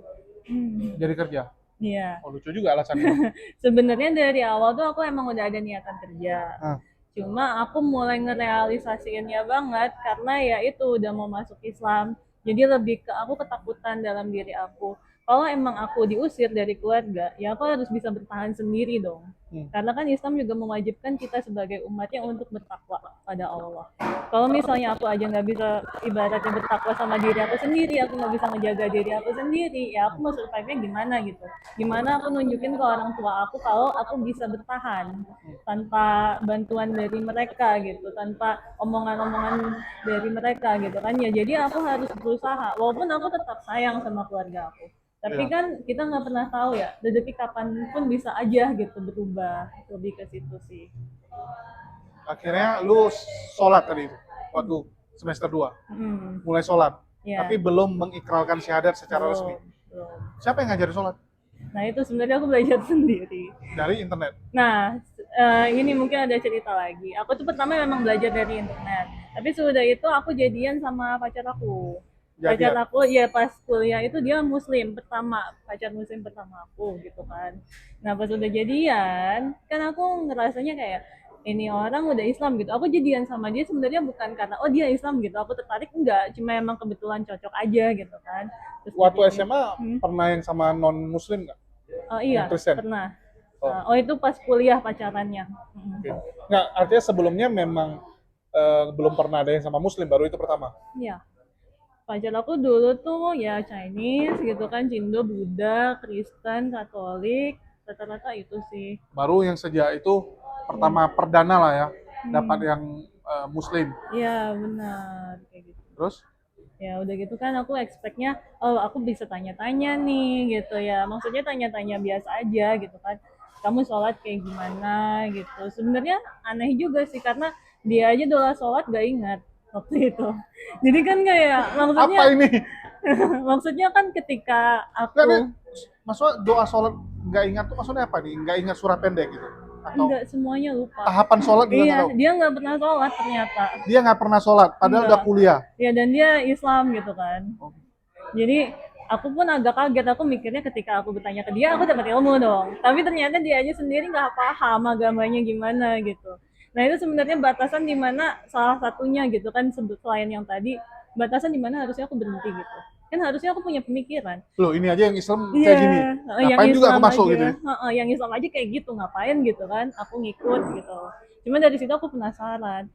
jadi kerja. Iya. Oh, lucu juga alasannya. Sebenarnya dari awal tuh aku emang udah ada niatan kerja. Ah, Cuma aku mulai ngerealisasiinnya banget karena ya itu udah mau masuk Islam. Jadi lebih ke aku ketakutan dalam diri aku. Kalau emang aku diusir dari keluarga, ya aku harus bisa bertahan sendiri dong. Karena kan Islam juga mewajibkan kita sebagai umatnya untuk bertakwa pada Allah. Kalau misalnya aku aja nggak bisa ibaratnya bertakwa sama diri aku sendiri, aku nggak bisa ngejaga diri aku sendiri, ya aku mau survive-nya gimana gitu. Gimana aku nunjukin ke orang tua aku kalau aku bisa bertahan tanpa bantuan dari mereka gitu, tanpa omongan-omongan dari mereka gitu kan ya. Jadi aku harus berusaha, walaupun aku tetap sayang sama keluarga aku. Tapi iya. kan kita nggak pernah tahu ya, rezeki kapan pun bisa aja gitu berubah. Lebih ke situ sih. Akhirnya lu sholat tadi itu, waktu semester 2. Hmm, Mulai sholat. ya, Tapi belum mengikrarkan syahadat secara resmi. belum, belum. Siapa yang ngajarin sholat? Nah itu sebenarnya aku belajar sendiri. Dari internet. Nah, ini mungkin ada cerita lagi. Aku tuh pertama memang belajar dari internet. Tapi sudah itu aku jadian sama pacar aku. Pacar Jadian. aku ya pas kuliah itu dia muslim pertama, pacar muslim pertama aku gitu kan. Nah pas udah jadian, kan aku ngerasanya kayak ini orang udah Islam gitu. Aku jadian sama dia sebenarnya bukan karena oh dia Islam gitu. Aku tertarik enggak, cuma emang kebetulan cocok aja gitu kan. Terus Waktu jadinya, SMA pernah yang sama non muslim nggak? oh Yang iya Kristen? pernah. Oh. Oh itu pas kuliah pacarannya. Oke. Nggak, artinya sebelumnya memang belum pernah ada yang sama muslim, baru itu pertama. Iya. Pacar aku dulu tuh ya Chinese gitu kan, Cindo, Buddha, Kristen, Katolik, rata-rata itu sih. Baru yang sejak itu Hmm. pertama perdana lah ya, dapat Hmm. yang Muslim. Iya benar kayak gitu. Terus, Ya udah gitu kan aku expect-nya, oh aku bisa tanya-tanya nih gitu ya. Maksudnya tanya-tanya biasa aja gitu kan. Kamu sholat kayak gimana gitu. Sebenarnya aneh juga sih karena dia aja doa sholat gak ingat waktu itu. Jadi kan kayak apa maksudnya ini? maksudnya kan ketika Nggak, nih, aku maksudnya doa sholat nggak ingat tuh maksudnya apa nih? Nggak ingat surah pendek gitu? Atau enggak semuanya lupa. tahapan sholat juga nggak Iya, tahu? dia nggak pernah sholat ternyata. Dia nggak pernah sholat, padahal udah Enggak. kuliah. Ya dan dia Islam gitu kan. Jadi aku pun agak kaget, aku mikirnya ketika aku bertanya ke dia aku dapat ilmu dong, tapi ternyata dia aja sendiri nggak paham agamanya gimana gitu. Nah itu sebenarnya batasan dimana salah satunya gitu kan, selain yang tadi, batasan dimana harusnya aku berhenti gitu kan, harusnya aku punya pemikiran. Loh, ini aja yang Islam Iya, kayak gini. yang Ngapain juga aku Islam masuk aja, gitu ya? yang Islam aja kayak gitu, ngapain gitu kan, aku ngikut gitu. Cuma dari situ aku penasaran,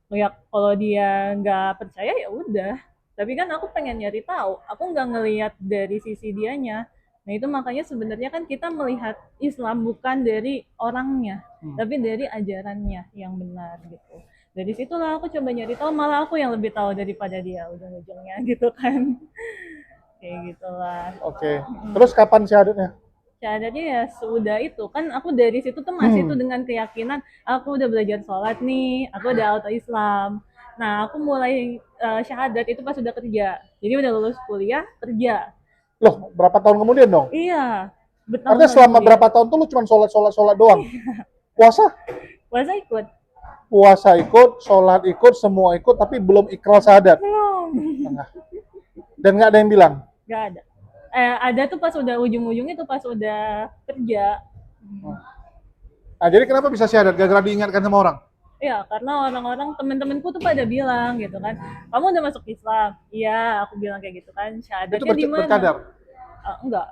ya kalau dia nggak percaya ya udah, tapi kan aku pengen nyari tahu, aku nggak ngelihat dari sisi dianya. Nah itu makanya sebenarnya kan kita melihat Islam bukan dari orangnya, Hmm. tapi dari ajarannya yang benar gitu. Dari situlah aku coba nyari tahu, malah aku yang lebih tahu daripada dia ujung-ujungnya gitu kan. Kayak gitulah. Oke. Terus kapan syahadatnya? Syahadatnya ya sudah itu kan, aku dari situ tuh masih tuh Hmm. dengan keyakinan aku udah belajar sholat nih, aku udah auto Islam. Nah aku mulai syahadat itu pas udah kerja, jadi udah lulus kuliah kerja. Loh, berapa tahun kemudian dong? Iya, Artinya bertahun-tahun selama kemudian. berapa tahun tuh lu cuma sholat doang? Puasa? Puasa ikut. Puasa ikut, sholat ikut, semua ikut, tapi belum ikrar syahadat. Belum. Nah, dan nggak ada yang bilang. Gak ada. Ada tuh pas udah ujung-ujungnya tuh pas udah kerja. Nah, jadi kenapa bisa syahadat? Gara-gara diingatkan sama orang? Ya, karena orang-orang temen-temenku tuh pada bilang gitu kan, kamu udah masuk Islam? Iya, aku bilang kayak gitu kan. Itu Syahadatnya di mana? bercadar? Enggak.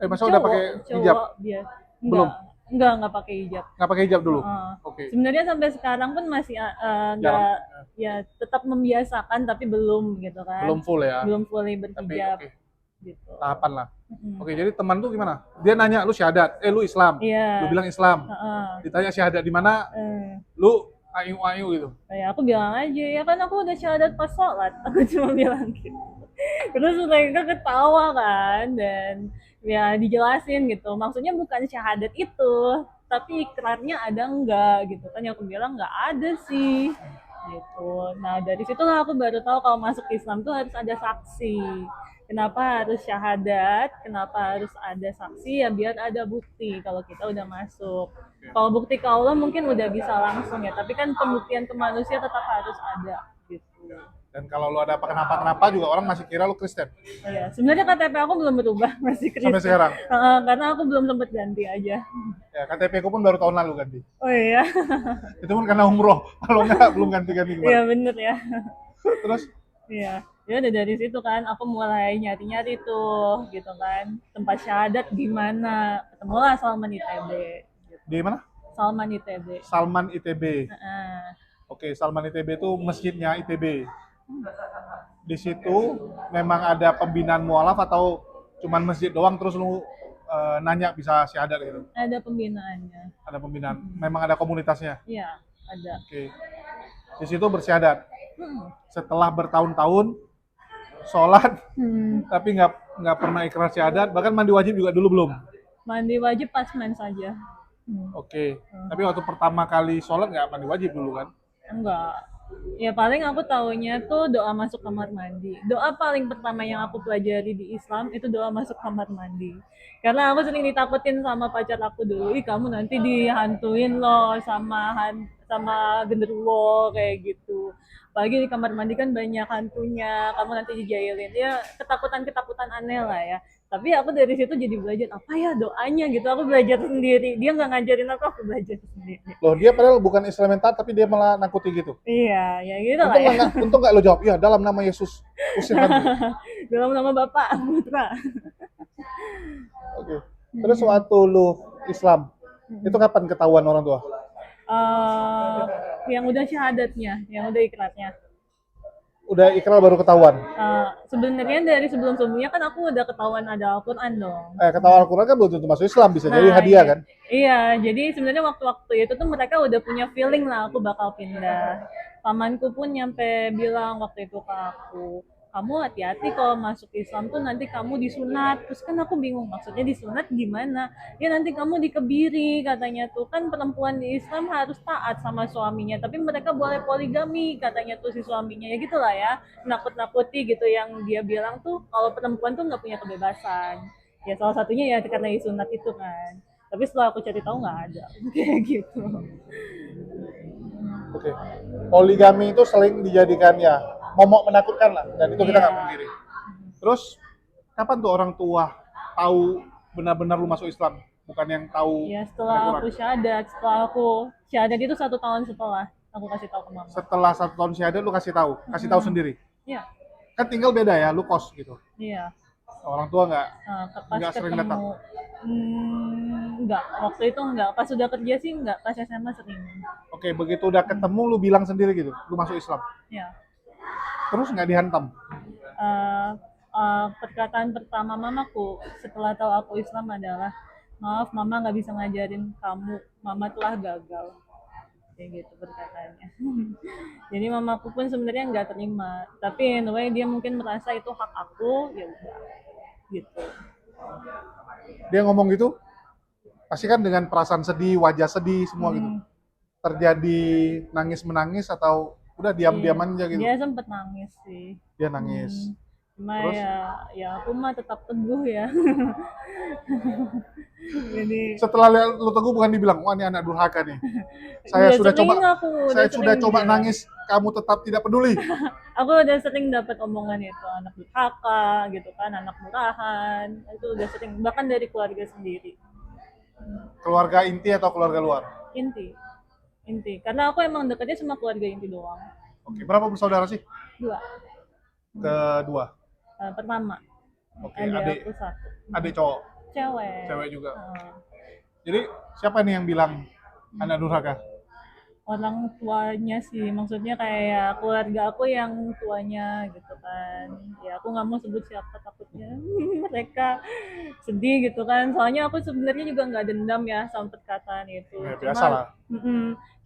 Masa udah Cowok, pakai hijab? cowok dia. Belum? Enggak pakai hijab. Nggak pakai hijab dulu? Heeh. Oke. Sebenarnya sampai sekarang pun masih Jarang. enggak, ya tetap membiasakan tapi belum gitu kan. Belum full ya? Belum fully Tapi berhijab oke. gitu. Tahapan lah. Mm-mm. Oke, jadi teman tuh gimana? Dia nanya, lu syahadat? Lu Islam? Lu Iya. bilang Islam? Heeh. Ditanya syahadat di mana? Eh. Lu ayu-ayu gitu? Ya aku bilang aja, ya kan aku udah syahadat pas sholat. Aku cuma bilang gitu. Terus mereka ketawa kan, dan ya dijelasin gitu. Maksudnya bukan syahadat itu, tapi ikrarnya ada enggak gitu kan. Yang aku bilang nggak ada sih gitu. Nah dari situlah aku baru tahu kalau masuk Islam tuh harus ada saksi. Kenapa harus syahadat? Kenapa harus ada saksi? Ya biar ada bukti kalau kita udah masuk. Kalau bukti ke Allah mungkin udah bisa langsung ya, tapi kan pembuktian ke manusia tetap harus ada gitu. Dan kalau lu ada kenapa-kenapa juga orang masih kira lu Kristen. Iya, sebenarnya KTP aku belum berubah, masih Sampai Kristen. sekarang. Karena aku belum sempat ganti aja. Ya, KTP ku pun baru tahun lalu ganti. Oh iya, Itu pun karena umroh. Kalau enggak, belum ganti-ganti iya kemarin. bener ya. Terus, Iya, ya udah dari situ kan aku mulai nyari-nyari tuh gitu kan, tempat syahadat di mana. Ketemulah Salman ITB. Gitu. di mana? Salman ITB. Salman ITB. Heeh. Oke, Salman ITB itu masjidnya ITB. Di situ memang ada pembinaan mualaf atau cuman masjid doang terus lu nanya bisa syahadat gitu? Ada pembinaannya. Ada pembinaan, memang ada komunitasnya. Iya, ada. Oke. Di situ bersyahadat. Hmm. Setelah bertahun-tahun sholat Hmm. tapi nggak pernah ikrar syahadat, bahkan mandi wajib juga dulu belum. Mandi wajib pas mens saja. Hmm. Oke. Tapi waktu pertama kali sholat nggak mandi wajib dulu kan? Enggak. Ya paling aku taunya tuh doa masuk kamar mandi. Doa paling pertama yang aku pelajari di Islam itu doa masuk kamar mandi. Karena aku sering ditakutin sama pacar aku dulu, ih kamu nanti dihantuin loh sama genderuwo kayak gitu. Apalagi di kamar mandi kan banyak hantunya, kamu nanti dijailin. Ya ketakutan-ketakutan aneh lah ya. Tapi aku dari situ jadi belajar apa ya doanya gitu. Aku belajar sendiri. Dia nggak ngajarin aku belajar sendiri. Loh, dia padahal bukan Islamentar tapi dia malah nakuti gitu. Iya, ya gitu lah ya. Untung nggak lo jawab, ya dalam nama Yesus usir hantu. Dalam nama Bapak Putra. Oke. Terus waktu lu Islam, itu kapan ketahuan orang tua? Yang udah syahadatnya, yang udah ikratnya. udah ikrar baru ketahuan. Sebenarnya dari sebelum-sebelumnya kan aku udah ketahuan ada Al-Quran dong. Ketahuan Al-Quran kan belum tentu masuk Islam, bisa jadi Nah, hadiah iya. kan? Iya, jadi sebenarnya waktu-waktu itu tuh mereka udah punya feeling lah aku bakal pindah. Pamanku pun nyampe bilang waktu itu ke aku, kamu hati-hati kalau masuk Islam tuh nanti kamu disunat. Terus kan aku bingung, maksudnya disunat gimana? Ya nanti kamu dikebiri katanya tuh. Kan perempuan di Islam harus taat sama suaminya, tapi mereka boleh poligami katanya tuh si suaminya. Ya gitulah ya, nakut-nakuti gitu yang dia bilang tuh kalau perempuan tuh nggak punya kebebasan. Ya salah satunya ya karena disunat itu kan, tapi setelah aku cari tahu nggak ada kayak gitu. Oke. Poligami itu sering dijadikan ya momok menakutkan lah, dan itu kita nggak Iya. pungkiri. Terus kapan tuh orang tua tahu benar-benar lu masuk Islam, bukan yang tahu Ya setelah kurang? aku syahadat itu 1 tahun setelah aku kasih tahu ke mama. Setelah 1 tahun syahadat lu kasih tahu sendiri. Iya. Kan tinggal beda ya, lu kos gitu. Iya. Orang tua Pas nggak sering datang. ketemu, enggak, waktu itu enggak, pas sudah kerja sih enggak, pas SMA sering. Oke, begitu udah ketemu lu bilang sendiri gitu, lu masuk Islam. Ya. Terus nggak dihantam. uh, Perkataan pertama mamaku setelah tahu aku Islam adalah, maaf mama nggak bisa ngajarin kamu, mama telah gagal, kayak gitu perkataannya. Jadi mamaku pun sebenarnya nggak terima, tapi anyway dia mungkin merasa itu hak aku, ya udah gitu. Dia ngomong gitu, pasti kan dengan perasaan sedih, wajah sedih semua gitu. Terjadi nangis-menangis atau udah diam-diam Iya, aja gitu? dia sempet nangis sih. Dia nangis. Cuma Terus? ya aku mah tetap teguh ya. Jadi Setelah lu teguh bukan dibilang, wah ini anak durhaka nih. Saya udah sudah sering coba, aku saya sudah sering coba bilang. nangis, kamu tetap tidak peduli. Aku udah sering dapat omongan itu, anak durhaka gitu kan, anak murahan, itu udah sering, bahkan dari keluarga sendiri. Keluarga inti atau keluarga luar? Inti, karena aku emang dekatnya sama keluarga inti doang. Oke, berapa bersaudara sih? 2. Kedua. Pertama, Oke, ada adik aku 1. adik cowok, Cewek. cewek juga. Jadi siapa nih yang bilang anak durhaka? Orang tuanya sih, maksudnya kayak keluarga aku yang tuanya gitu kan. Ya aku nggak mau sebut siapa, takutnya mereka sedih gitu kan, soalnya aku sebenarnya juga nggak dendam ya sama perkataan itu. Ya, biasa lah.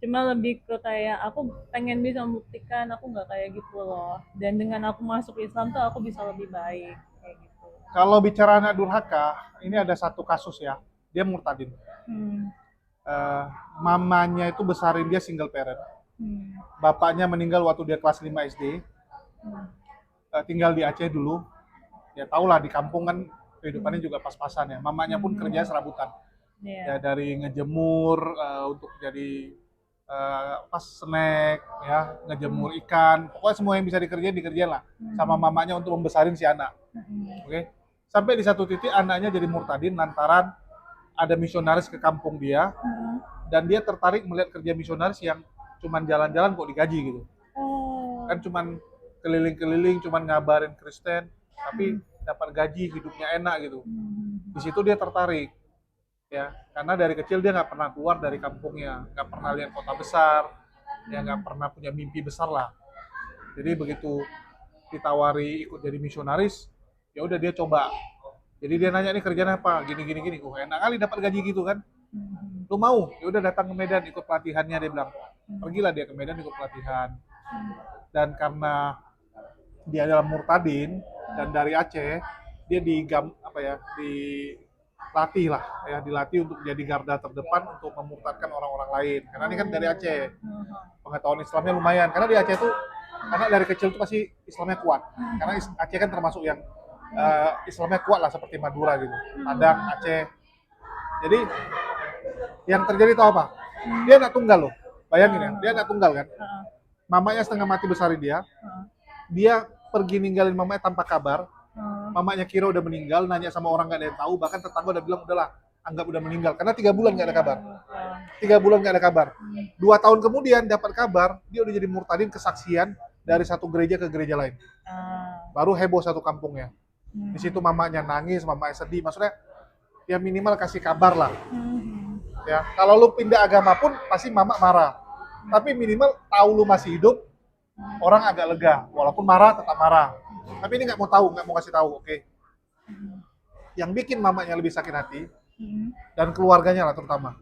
Cuma lebih ke kayak aku pengen bisa membuktikan aku nggak kayak gitu loh, dan dengan aku masuk Islam tuh aku bisa lebih baik kayak gitu. Kalau bicara anak durhaka, ini ada satu kasus ya, dia murtadin. Mamanya itu besarin dia single parent. Bapaknya meninggal waktu dia kelas 5 SD. Tinggal di Aceh dulu. Ya tau lah, di kampung kan kehidupannya juga pas-pasan ya. Mamanya pun kerja serabutan. Ya dari ngejemur untuk jadi pas snack ya, ngejemur ikan, pokoknya semua yang bisa dikerjain lah sama mamanya untuk membesarin si anak. Oke. Sampai di satu titik anaknya jadi murtadin lantaran ada misionaris ke kampung dia, dan dia tertarik melihat kerja misionaris yang cuman jalan-jalan kok digaji gitu. Kan cuman keliling-keliling, cuman ngabarin Kristen, tapi dapat gaji, hidupnya enak gitu. Di situ dia tertarik, ya, karena dari kecil dia nggak pernah keluar dari kampungnya, nggak pernah lihat kota besar, ya nggak pernah punya mimpi besar lah. Jadi begitu ditawari ikut jadi misionaris, ya udah dia coba. Jadi dia nanya nih kerjaan apa, gini, enak kali dapat gaji gitu kan. Lu mau? Ya udah datang ke Medan ikut pelatihannya, dia bilang. Pergilah dia ke Medan ikut pelatihan. Dan karena dia adalah murtadin dan dari Aceh, dia dilatih untuk jadi garda terdepan untuk memurtadkan orang-orang lain. Karena ini kan dari Aceh, pengetahuan Islamnya lumayan. Karena di Aceh tuh, anak dari kecil tuh pasti Islamnya kuat. Karena Aceh kan termasuk yang Islamnya kuat lah, seperti Madura gitu, Padang, Aceh. Jadi yang terjadi tahu apa? Dia anak tunggal loh. Bayangin ya, dia anak tunggal kan. Mamanya setengah mati besarin dia. Dia pergi ninggalin mamanya tanpa kabar. Mamanya kira udah meninggal, nanya sama orang nggak ada yang tahu. Bahkan tetangga udah bilang udahlah, anggap udah meninggal. Karena 3 bulan nggak ada kabar. 3 bulan nggak ada kabar. 2 tahun kemudian dapat kabar, dia udah jadi murtadin, kesaksian dari satu gereja ke gereja lain. Baru heboh satu kampungnya. Di situ mamanya nangis, mamanya sedih. Maksudnya ya minimal kasih kabar lah. Ya, kalau lu pindah agama pun pasti mama marah. Tapi minimal tahu lu masih hidup, orang agak lega, walaupun marah tetap marah. Tapi ini nggak mau tahu, nggak mau kasih tahu, oke? Yang bikin mamanya lebih sakit hati dan keluarganya lah terutama.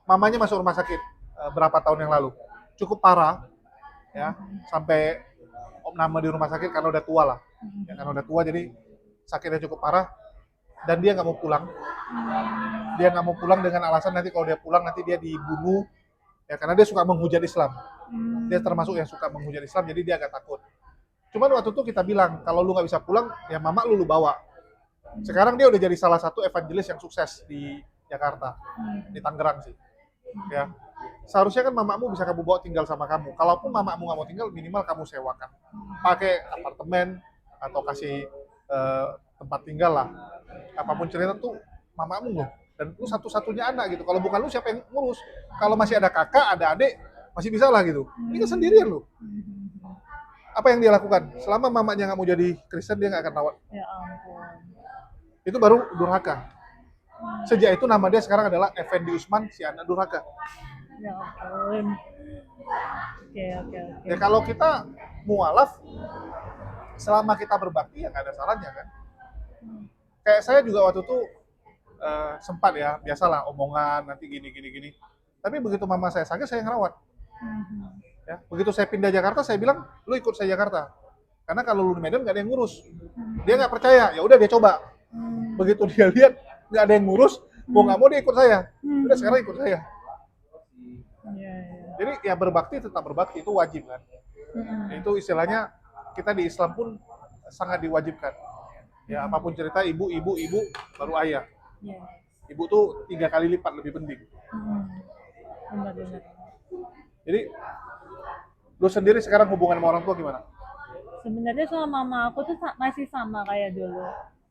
Mamanya masuk rumah sakit berapa tahun yang lalu, cukup parah, ya, sampai Om Nama di rumah sakit karena udah tua lah, ya, karena udah tua jadi sakitnya cukup parah dan dia nggak mau pulang. Dia nggak mau pulang dengan alasan nanti kalau dia pulang nanti dia dibunuh, ya karena dia suka menghujat Islam. Dia termasuk yang suka menghujat Islam, jadi dia agak takut. Cuman waktu itu kita bilang, kalau lu nggak bisa pulang, ya mama lu bawa. Sekarang dia udah jadi salah satu evangelis yang sukses di Jakarta, di Tangerang sih. Ya, seharusnya kan mamamu bisa kamu bawa tinggal sama kamu. Kalaupun mamamu nggak mau tinggal, minimal kamu sewakan, pakai apartemen atau kasih tempat tinggal lah. Apapun cerita tuh mamamu loh. Dan lu satu-satunya anak gitu. Kalau bukan lu siapa yang ngurus? Kalau masih ada kakak, ada adik, masih bisa lah gitu. Ini kan sendirian lu. Apa yang dia lakukan? Selama mamanya nggak mau jadi Kristen, dia nggak akan rawat. Ya ampun. Itu baru durhaka. Sejak itu nama dia sekarang adalah Effendi Usman, si anak durhaka. Ya ampun. Oke. Ya kalau kita mualaf, selama kita berbakti ya nggak ada salahnya kan. Kayak saya juga waktu itu sempat ya, biasalah omongan nanti gini. Tapi begitu mama saya sakit, saya ngerawat. Ya, begitu saya pindah Jakarta, saya bilang, lu ikut saya Jakarta. Karena kalau lu di Medan nggak ada yang ngurus. Dia nggak percaya, ya udah dia coba. Begitu dia lihat nggak ada yang ngurus, mau nggak mau dia ikut saya. Udah sekarang ikut saya. Jadi ya berbakti tetap berbakti, itu wajib kan. Itu istilahnya kita di Islam pun sangat diwajibkan. Ya apapun cerita ibu baru ayah. Ibu tuh 3 kali lipat lebih penting. Benar. Jadi lu sendiri sekarang hubungan sama orang tua gimana? Sebenarnya sama mama aku tuh masih sama kayak dulu.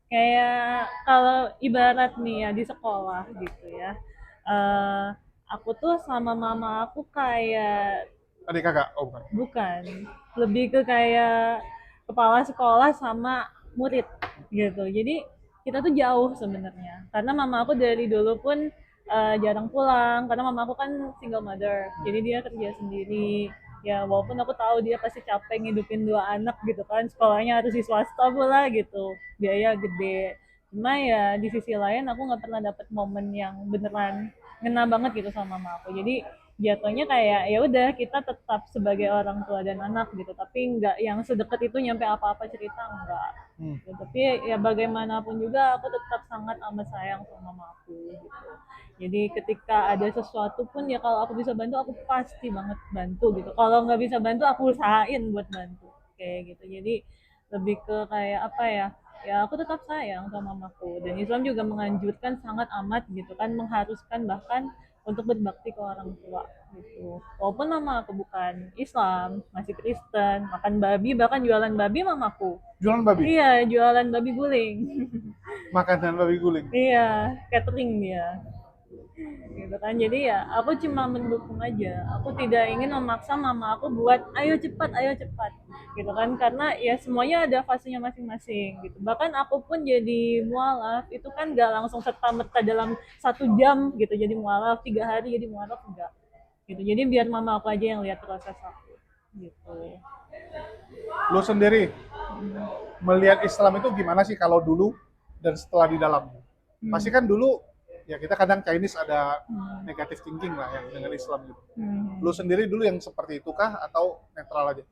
Kayak kalau ibarat nih ya di sekolah gitu ya. Aku tuh sama mama aku kayak Adik kakak? Oh bukan. bukan, lebih ke kayak kepala sekolah sama murid gitu. Jadi kita tuh jauh sebenarnya. Karena mama aku dari dulu pun jarang pulang karena mama aku kan single mother. Jadi dia kerja sendiri. Ya walaupun aku tahu dia pasti capek ngidupin 2 anak gitu kan, sekolahnya harus di swasta pula gitu, biaya gede. Cuma ya di sisi lain aku nggak pernah dapet momen yang beneran ngena banget gitu sama mama aku. Jadi jatuhnya kayak ya udah kita tetap sebagai orang tua dan anak gitu, tapi nggak yang sedekat itu nyampe apa-apa cerita enggak. Gitu. Tapi ya bagaimanapun juga aku tetap sangat amat sayang sama mama aku gitu. Jadi ketika ada sesuatu pun ya kalau aku bisa bantu aku pasti banget bantu gitu. Kalau nggak bisa bantu aku usahain buat bantu kayak gitu. Jadi lebih ke kayak apa ya? Ya aku tetap sayang sama mamaku, dan Islam juga menganjurkan sangat amat gitu kan, mengharuskan bahkan untuk berbakti ke orang tua gitu. Walaupun mama aku bukan Islam, masih Kristen, makan babi, bahkan jualan babi mamaku. Jualan babi? Iya, jualan babi guling. Makanan babi guling? Iya, catering dia. Gitu kan, jadi ya aku cuma mendukung aja, aku tidak ingin memaksa mama aku buat ayo cepat gitu kan, karena ya semuanya ada fasenya masing-masing gitu. Bahkan aku pun jadi mualaf itu kan gak langsung serta merta dalam 1 jam gitu jadi mualaf, 3 hari jadi mualaf enggak gitu. Jadi biar mama aku aja yang lihat proses aku gitu. Lu sendiri melihat Islam itu gimana sih kalau dulu dan setelah di dalamnya? Pasti kan dulu ya kita kadang Chinese ada negative thinking lah yang dengan Islam gitu. Lu sendiri dulu yang seperti itu kah atau netral aja?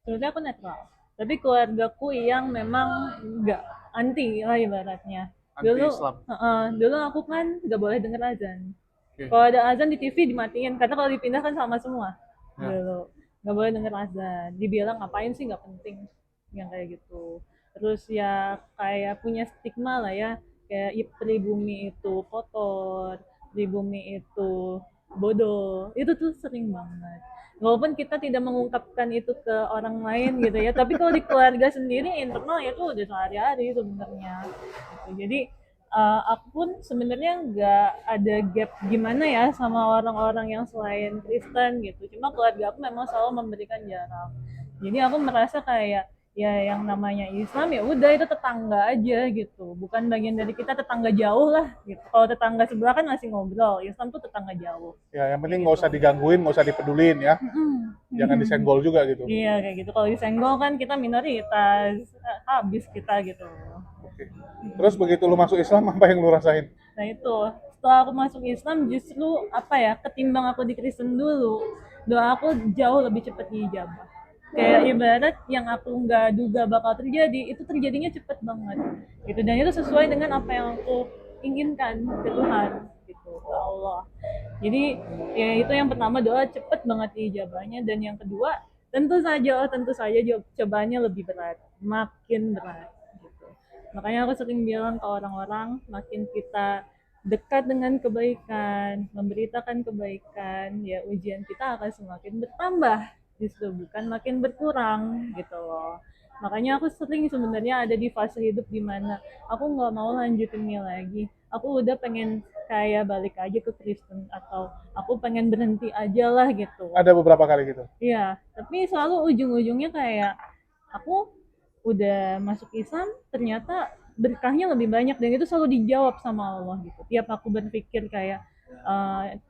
Sebenarnya aku netral, tapi keluargaku yang memang nggak anti lah ibaratnya. Anti Islam. Dulu aku kan nggak boleh denger azan. Okay. Kalau ada azan di TV dimatiin, karena kalau dipindah kan sama semua. Ya. Dulu nggak boleh denger azan. Dibilang ngapain sih, nggak penting, yang kayak gitu. Terus ya kayak punya stigma lah ya, kayak pribumi itu kotor, pribumi itu bodoh. Itu tuh sering banget. Walaupun kita tidak mengungkapkan itu ke orang lain gitu ya, tapi kalau di keluarga sendiri internal ya tuh udah sehari-hari sebenarnya gitu. Jadi aku pun sebenarnya nggak ada gap gimana ya sama orang-orang yang selain Kristen gitu, cuma keluarga aku memang selalu memberikan jarak. Jadi aku merasa kayak ya yang namanya Islam ya udah itu tetangga aja gitu, bukan bagian dari kita, tetangga jauh lah gitu. Kalau tetangga sebelah kan masih ngobrol, Islam tuh tetangga jauh Ya, yang penting kayak nggak gitu. usah digangguin, nggak usah dipedulin ya. Mm-mm. Jangan disenggol juga gitu. Iya kayak gitu, kalau disenggol kan kita minoritas, habis kita gitu. Oke. Terus begitu lu masuk Islam, apa yang lu rasain? Nah itu, setelah aku masuk Islam justru apa ya, ketimbang aku di Kristen dulu, doa aku jauh lebih cepat diijabah. Kayak ibarat yang aku nggak duga bakal terjadi, itu terjadinya cepet banget. Gitu. Dan itu sesuai dengan apa yang aku inginkan ke Tuhan, gitu, ke Allah. Jadi ya itu yang pertama, doa cepet banget diijabahnya. Dan yang kedua, tentu saja cobaannya lebih berat, makin berat. Gitu. Makanya aku sering bilang ke orang-orang, makin kita dekat dengan kebaikan, memberitakan kebaikan, ya ujian kita akan semakin bertambah, justru bukan makin berkurang gitu loh. Makanya aku sering sebenarnya ada di fase hidup dimana aku nggak mau lanjutin ini lagi. Aku udah pengen kayak balik aja ke Kristen, atau aku pengen berhenti aja lah gitu. Ada beberapa kali gitu. Iya, tapi selalu ujung-ujungnya kayak aku udah masuk Islam, ternyata berkahnya lebih banyak dan itu selalu dijawab sama Allah gitu. Tiap aku berpikir kayak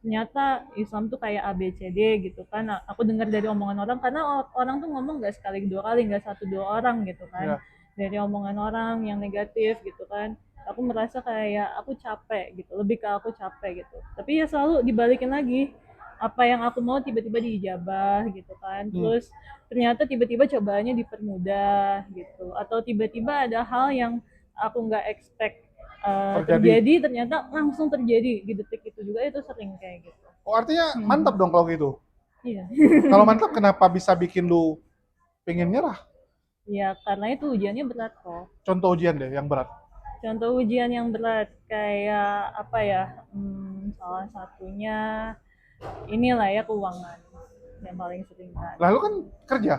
ternyata Islam tuh kayak A B C D gitu kan. Aku dengar dari omongan orang, karena orang tuh ngomong nggak sekali dua kali, nggak satu dua orang gitu kan. Ya. Dari omongan orang yang negatif gitu kan. Aku merasa kayak aku capek gitu, lebih ke aku capek gitu. Tapi ya selalu dibalikin lagi, apa yang aku mau tiba-tiba diijabah gitu kan. Terus ternyata tiba-tiba cobaannya dipermudah gitu, atau tiba-tiba ada hal yang aku nggak expect Terjadi. terjadi, ternyata langsung terjadi di detik itu juga. Itu sering kayak gitu. Oh, artinya mantap dong kalau gitu. Iya. Kalau mantap, kenapa bisa bikin lu pengen nyerah? Ya karena itu ujiannya berat kok. Contoh ujian deh yang berat. Contoh ujian yang berat kayak apa ya, salah satunya inilah ya, keuangan yang paling sering kan. Lalu kan kerja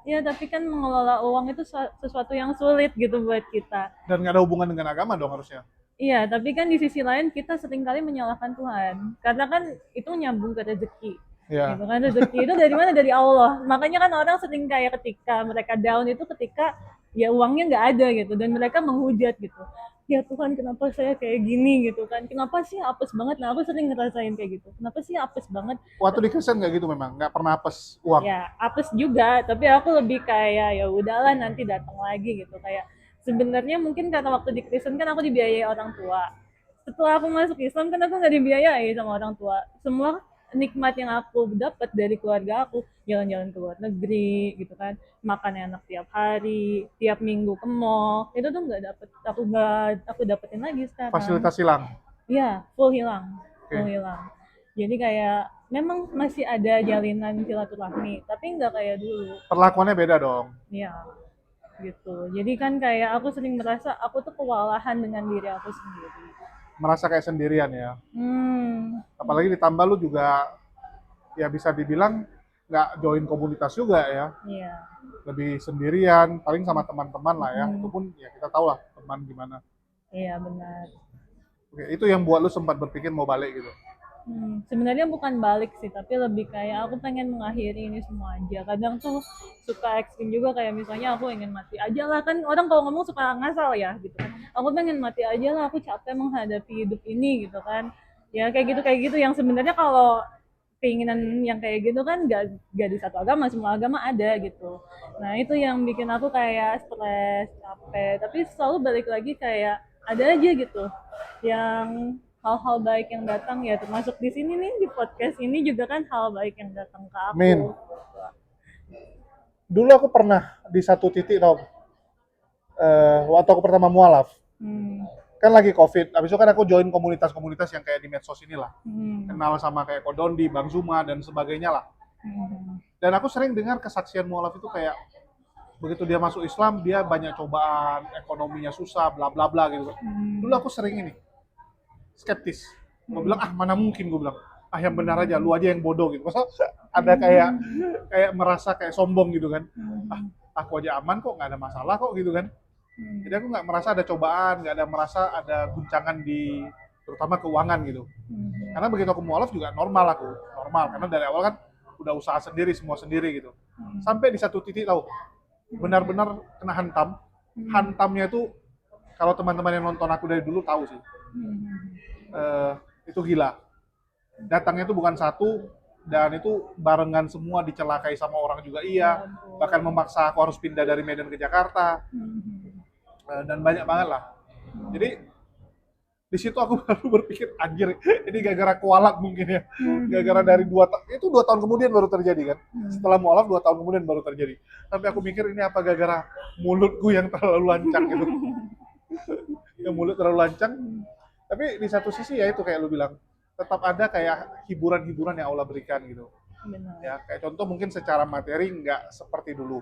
Ya tapi kan mengelola uang itu sesuatu yang sulit gitu buat kita. dan nggak ada hubungan dengan agama dong harusnya. Iya, tapi kan di sisi lain kita seringkali menyalahkan Tuhan. Karena kan itu nyambung ke rezeki. Gitu Ya, kan, rezeki itu dari mana? Dari Allah. Makanya kan orang sering kayak ketika mereka down itu ketika ya uangnya nggak ada gitu, dan mereka menghujat gitu. Ya Tuhan, kenapa saya kayak gini gitu kan? Kenapa sih apes banget? Nah, aku sering ngerasain kayak gitu. Kenapa sih apes banget? waktu di Kristen nggak gitu memang, nggak pernah apes uang. Ya apes juga, tapi aku lebih kayak ya udahlah nanti datang lagi gitu. Kayak sebenarnya mungkin karena waktu di Kristen kan aku dibiayai orang tua, setelah aku masuk Islam kan aku nggak dibiayai sama orang tua. Semua nikmat yang aku dapat dari keluarga aku, jalan-jalan ke luar negeri gitu kan, makan enak tiap hari, tiap minggu ke mall, itu tuh nggak aku dapetin lagi sekarang. Fasilitas hilang. Iya, full hilang, full Oke. hilang. Jadi kayak memang masih ada jalinan silaturahmi, tapi nggak kayak dulu. Perlakuannya beda dong. Iya, gitu. Jadi kan kayak aku sering merasa aku tuh kewalahan dengan diri aku sendiri. Merasa kayak sendirian ya. Hmm, Apalagi ditambah lu juga ya bisa dibilang nggak join komunitas juga ya. iya. Lebih sendirian, paling sama teman-teman lah ya. Itu Hmm, pun ya kita tahu lah teman gimana. iya benar. Oke, itu yang buat lu sempat berpikir mau balik gitu. Sebenarnya bukan balik sih, tapi lebih kayak aku pengen mengakhiri ini semua aja. Kadang tuh suka ekstrim juga, kayak misalnya aku ingin mati aja lah, kan orang kalau ngomong suka ngasal ya gitu kan. Aku pengen mati aja lah, aku capek menghadapi hidup ini gitu kan. Ya kayak gitu yang sebenarnya kalau keinginan yang kayak gitu kan gak di satu agama, semua agama ada gitu. Nah itu yang bikin aku kayak stres, capek. Tapi selalu balik lagi kayak ada aja gitu yang hal-hal baik yang datang, ya termasuk di sini nih, di podcast ini juga kan hal baik yang datang ke Min, aku. dulu aku pernah di satu titik tau, waktu aku pertama mualaf, Hmm. kan lagi COVID, habis itu kan aku join komunitas-komunitas yang kayak di medsos inilah, Hmm. kenal sama kayak Kodondi, Bang Zuma, dan sebagainya lah. Hmm. Dan aku sering dengar kesaksian mualaf itu kayak, begitu dia masuk Islam, dia banyak cobaan, ekonominya susah, bla bla bla gitu. Dulu aku sering ini, skeptis. Gue bilang, ah mana mungkin, gue bilang, ah yang benar aja, lu aja yang bodoh gitu. Masa ada kayak merasa kayak sombong gitu kan. Ah, aku aja aman kok, nggak ada masalah kok gitu kan. Jadi aku nggak merasa ada cobaan, nggak ada merasa ada guncangan di terutama keuangan gitu. Karena begitu aku mualaf juga normal aku, normal karena dari awal kan udah usaha sendiri, semua sendiri gitu. Sampai di satu titik tahu, benar-benar kena hantam. Hantamnya itu kalau teman-teman yang nonton aku dari dulu tahu sih. Eh, itu gila. Datangnya itu bukan satu, dan itu barengan semua, dicelakai sama orang juga iya. Bahkan memaksa aku harus pindah dari Medan ke Jakarta. Dan banyak banget lah. Jadi di situ aku baru berpikir anjir, ini gara-gara kualak mungkin ya. Gara-gara dari 2 tahun kemudian baru terjadi kan. Setelah mualaf 2 tahun kemudian baru terjadi. Tapi aku mikir ini apa gara-gara mulutku yang terlalu lancang gitu. Yang mulut terlalu lancang. Tapi di satu sisi ya itu kayak lu bilang, tetap ada kayak hiburan-hiburan yang Allah berikan gitu. Benar. Ya kayak contoh mungkin secara materi nggak seperti dulu,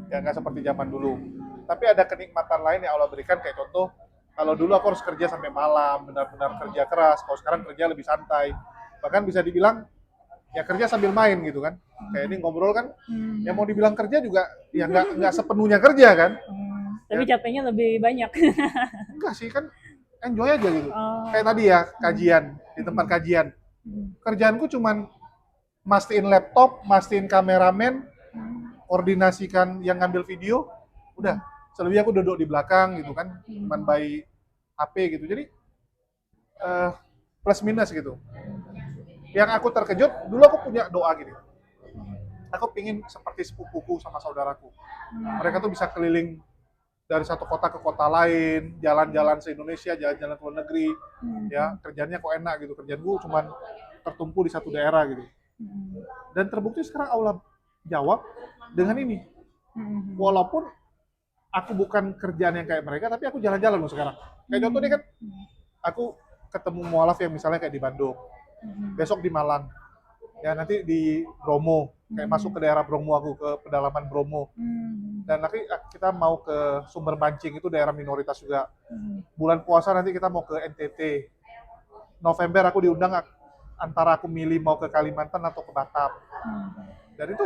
ya nggak seperti zaman dulu. Tapi ada kenikmatan lain yang Allah berikan, kayak contoh kalau dulu aku harus kerja sampai malam, benar-benar kerja keras. Kalau sekarang kerja lebih santai, bahkan bisa dibilang ya kerja sambil main gitu kan. Kayak ini ngobrol kan, yang mau dibilang kerja juga ya nggak sepenuhnya kerja kan. Tapi capeknya lebih banyak. Enggak sih, kan enjoy aja gitu. Oh. Kayak tadi ya, kajian, di tempat kajian. Kerjaanku cuman mastiin laptop, mastiin kameramen, koordinasikan yang ngambil video, udah. Selebihnya aku duduk di belakang gitu kan, cuman by HP gitu. Jadi plus minus gitu. Yang aku terkejut, dulu aku punya doa gini. Aku pingin seperti sepupuku sama saudaraku. Mereka tuh bisa keliling dari satu kota ke kota lain, jalan-jalan se-Indonesia, jalan-jalan ke luar negeri, ya kerjanya kok enak gitu. Kerjaan gue cuman tertumpu di satu daerah gitu. Dan terbukti sekarang Allah jawab dengan ini. Walaupun aku bukan kerjaan yang kayak mereka, tapi aku jalan-jalan loh sekarang. Kayak contoh nih kan, aku ketemu mualaf yang misalnya kayak di Bandung, besok di Malang, ya nanti di Bromo, kayak masuk ke daerah Bromo, aku ke pedalaman Bromo. Dan nanti kita mau ke Sumber Mancing, itu daerah minoritas juga. Bulan puasa nanti kita mau ke NTT. November aku diundang, antara aku milih mau ke Kalimantan atau ke Batam. Dan itu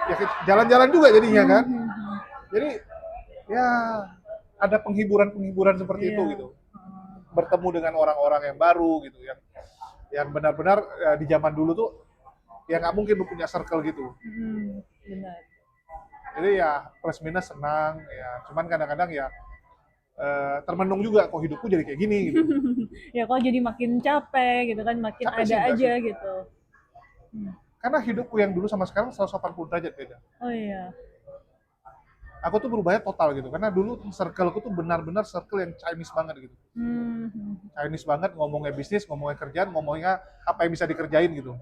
ya jalan-jalan juga jadinya kan. Jadi ya ada penghiburan-penghiburan seperti itu gitu. Bertemu dengan orang-orang yang baru gitu, yang benar-benar di zaman dulu tuh ya nggak mungkin lu punya circle gitu. Benar. Jadi ya plus minus senang ya, cuman kadang-kadang ya termenung juga kok hidupku jadi kayak gini gitu. Ya kok jadi makin capek gitu kan, makin Capek ada sih, aja sih. gitu. Karena hidupku yang dulu sama sekarang 180 derajat beda. Oh iya. Aku tuh berubahnya total gitu, karena dulu circleku tuh benar-benar circle yang Chinese banget gitu. Chinese banget, ngomongnya bisnis, ngomongnya kerjaan, ngomongnya apa yang bisa dikerjain gitu.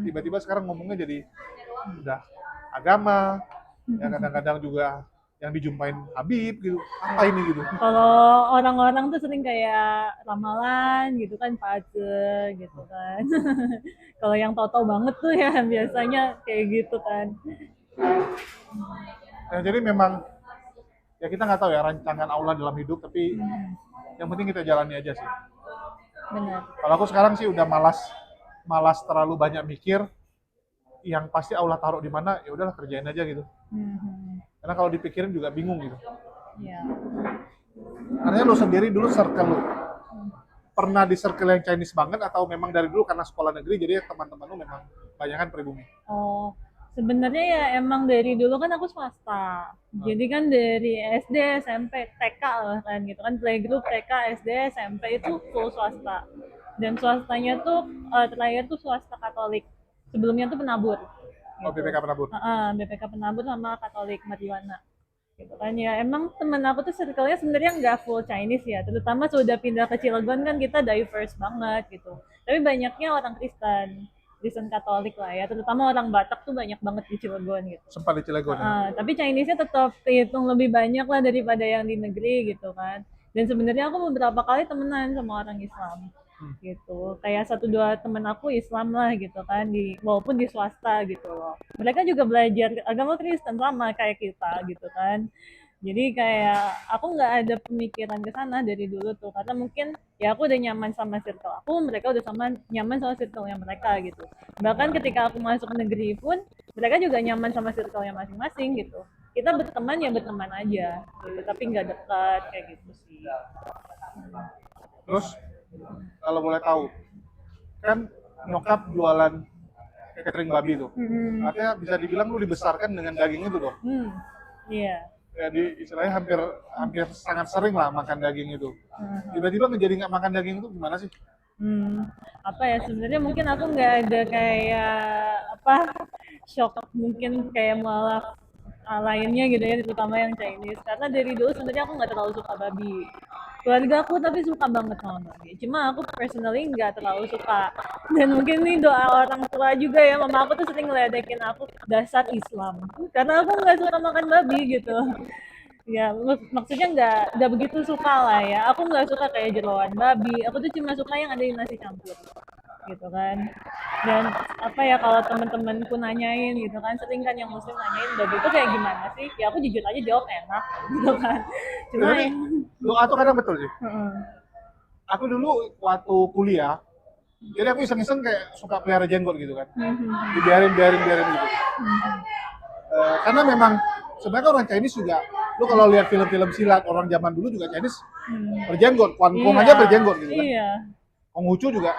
Tiba-tiba sekarang ngomongnya jadi udah agama, ya kadang-kadang juga yang dijumpain Habib gitu, apa ini gitu. Kalau orang-orang tuh sering kayak ramalan gitu kan, fase gitu kan. Kalau yang tahu-tahu banget tuh ya biasanya kayak gitu kan. Ya, jadi memang ya kita nggak tahu ya rancangan Allah dalam hidup, tapi yang penting kita jalani aja sih. Benar. Kalau aku sekarang sih udah malas terlalu banyak mikir, yang pasti Allah taruh di mana ya udahlah kerjain aja gitu. Karena kalau dipikirin juga bingung gitu. Iya. Artinya lu sendiri dulu circle lu pernah di circle yang Chinese banget, atau memang dari dulu karena sekolah negeri jadi teman-teman lu memang banyakan pribumi? Oh, sebenarnya ya emang dari dulu kan aku swasta. Jadi kan dari SD, SMP, TK lah kan gitu kan, playgroup TK, SD, SMP itu full swasta. Dan swastanya tuh terakhir tuh swasta Katolik. Sebelumnya tuh penabur. Oh, BPK Penabur. BPK Penabur sama Katolik Mariwana. Gitu kan ya, emang temen aku tuh circle-nya sebenarnya nggak full Chinese ya, terutama sudah pindah ke Cilegon kan kita diverse banget gitu. Tapi banyaknya orang Kristen Katolik lah ya, terutama orang Batak tuh banyak banget di Cilegon gitu. Sempat di Cilegon ya? Tapi Chinese-nya tetap kehitung lebih banyak lah daripada yang di negeri gitu kan. Dan sebenarnya aku beberapa kali temenan sama orang Islam gitu, kayak 1-2 temen aku Islam lah gitu kan, walaupun di swasta gitu loh. Mereka juga belajar agama Kristen sama kayak kita gitu kan. Jadi kayak aku nggak ada pemikiran ke sana dari dulu tuh, karena mungkin ya aku udah nyaman sama circle aku, mereka udah nyaman sama circle yang mereka gitu. Bahkan ketika aku masuk negeri pun mereka juga nyaman sama circle yang masing-masing gitu. Kita berteman ya berteman aja gitu, tapi nggak dekat kayak gitu sih. Terus kalau boleh tahu, kan nyokap jualan catering babi tuh. Artinya bisa dibilang lu dibesarkan dengan daging itu dong. Iya. Jadi istilahnya hampir hampir sangat sering lah makan daging itu. Mhm. Tiba-tiba menjadi nggak makan daging itu gimana sih? Apa ya, sebenarnya mungkin aku nggak ada kayak apa, shock mungkin kayak malah lainnya gitu ya, terutama yang Chinese. Karena dari dulu sebenarnya aku nggak terlalu suka babi. Keluarga aku tapi suka banget sama babi. Cuma aku personally nggak terlalu suka. Dan mungkin ini doa orang tua juga ya, mama aku tuh sering ngeledekin aku dasar Islam. Karena aku nggak suka makan babi gitu. Ya, maksudnya nggak begitu suka lah ya. Aku nggak suka kayak jeroan babi. Aku tuh cuma suka yang ada di nasi campur gitu kan. Dan apa ya, kalau temen-temenku nanyain gitu kan, sering kan yang muslim nanyain babi itu kayak gimana sih? Ya aku jujur aja jawab enak gitu kan. Ya, Cuma tapi ya, doa tuh kadang betul sih. heeh. Aku dulu waktu kuliah, jadi aku iseng-iseng kayak suka pelihara jenggot gitu kan. Dibiarin gitu. Karena memang sebenarnya orang Chinese juga, lu kalau lihat film-film silat orang zaman dulu juga Chinese berjenggot, Quan Gong Iya, aja berjenggot gitu kan. iya. Konghucu juga,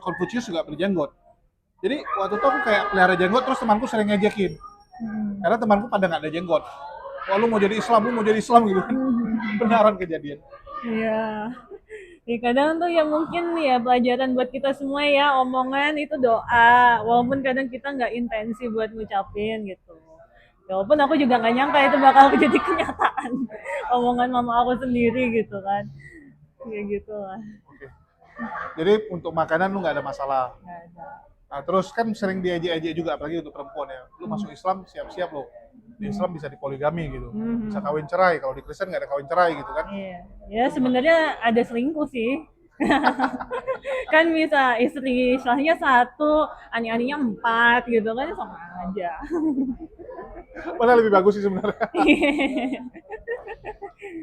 Confucius juga berjenggot. Jadi waktu itu aku kayak pelihara jenggot, terus temanku sering ngejekin. Karena temanku pada nggak ada jenggot. Wah, lu mau jadi Islam, lu mau jadi Islam gitu kan. Benaran kejadian. Iya. Ya, kadang tuh ya mungkin ya pelajaran buat kita semua ya, omongan itu doa, walaupun kadang kita nggak intensi buat ngucapin gitu. Ya, walaupun aku juga nggak nyangka itu bakal jadi kenyataan, omongan mama aku sendiri gitu kan. Ya gitu lah. Oke. Jadi untuk makanan lu nggak ada masalah. Nggak ada. Nah, terus kan sering diejek-ejek juga, apalagi untuk perempuan ya. Lu masuk Islam, siap-siap lo. Di Islam bisa dipoligami gitu. Bisa kawin cerai. Kalau di Kristen nggak ada kawin cerai gitu kan. Iya. Ya sebenarnya ada selingkuh sih. Kan bisa istri istilahnya satu, ani-aninya empat gitu kan, sama aja. Padahal lebih bagus sih sebenarnya.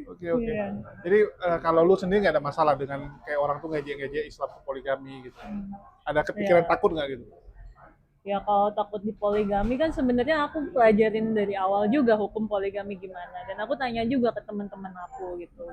Oke, oke. Iya. Jadi kalau lu sendiri nggak ada masalah dengan kayak orang tuh ngejek-ngejek Islam ke poligami gitu. Ada kepikiran Iya. takut nggak gitu? Ya kalau takut di poligami kan sebenarnya aku pelajarin dari awal juga hukum poligami gimana, dan aku tanya juga ke teman-teman aku gitu.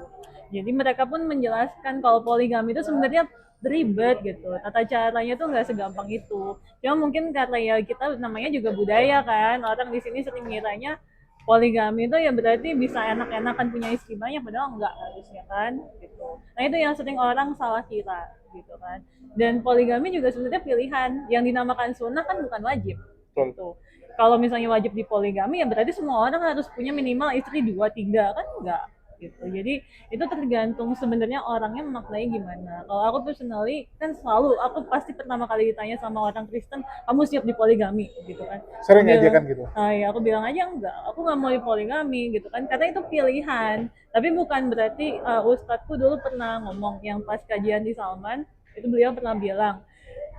Jadi mereka pun menjelaskan kalau poligami itu sebenarnya ribet gitu. Tata caranya tuh nggak segampang itu. Cuma mungkin karena ya kita namanya juga budaya kan, orang di sini sering ngiranya poligami itu ya berarti bisa enak-enakan punya istri banyak, padahal enggak harusnya kan gitu. Nah itu yang sering orang salah kira gitu kan. Dan poligami juga sebenarnya pilihan, yang dinamakan sunnah kan bukan wajib gitu. Kalau misalnya wajib di poligami ya berarti semua orang harus punya minimal istri 2 3 kan, enggak gitu. Jadi itu tergantung sebenarnya orangnya memaknai gimana. Kalau aku personally kan selalu, aku pasti pertama kali ditanya sama orang Kristen, kamu siap di poligami gitu kan. Sering Aku bilang, ngejekan gitu. ya aku bilang aja enggak, aku nggak mau di poligami gitu kan, karena itu pilihan. Tapi bukan berarti ustadku dulu pernah ngomong yang pas kajian di Salman, itu beliau pernah bilang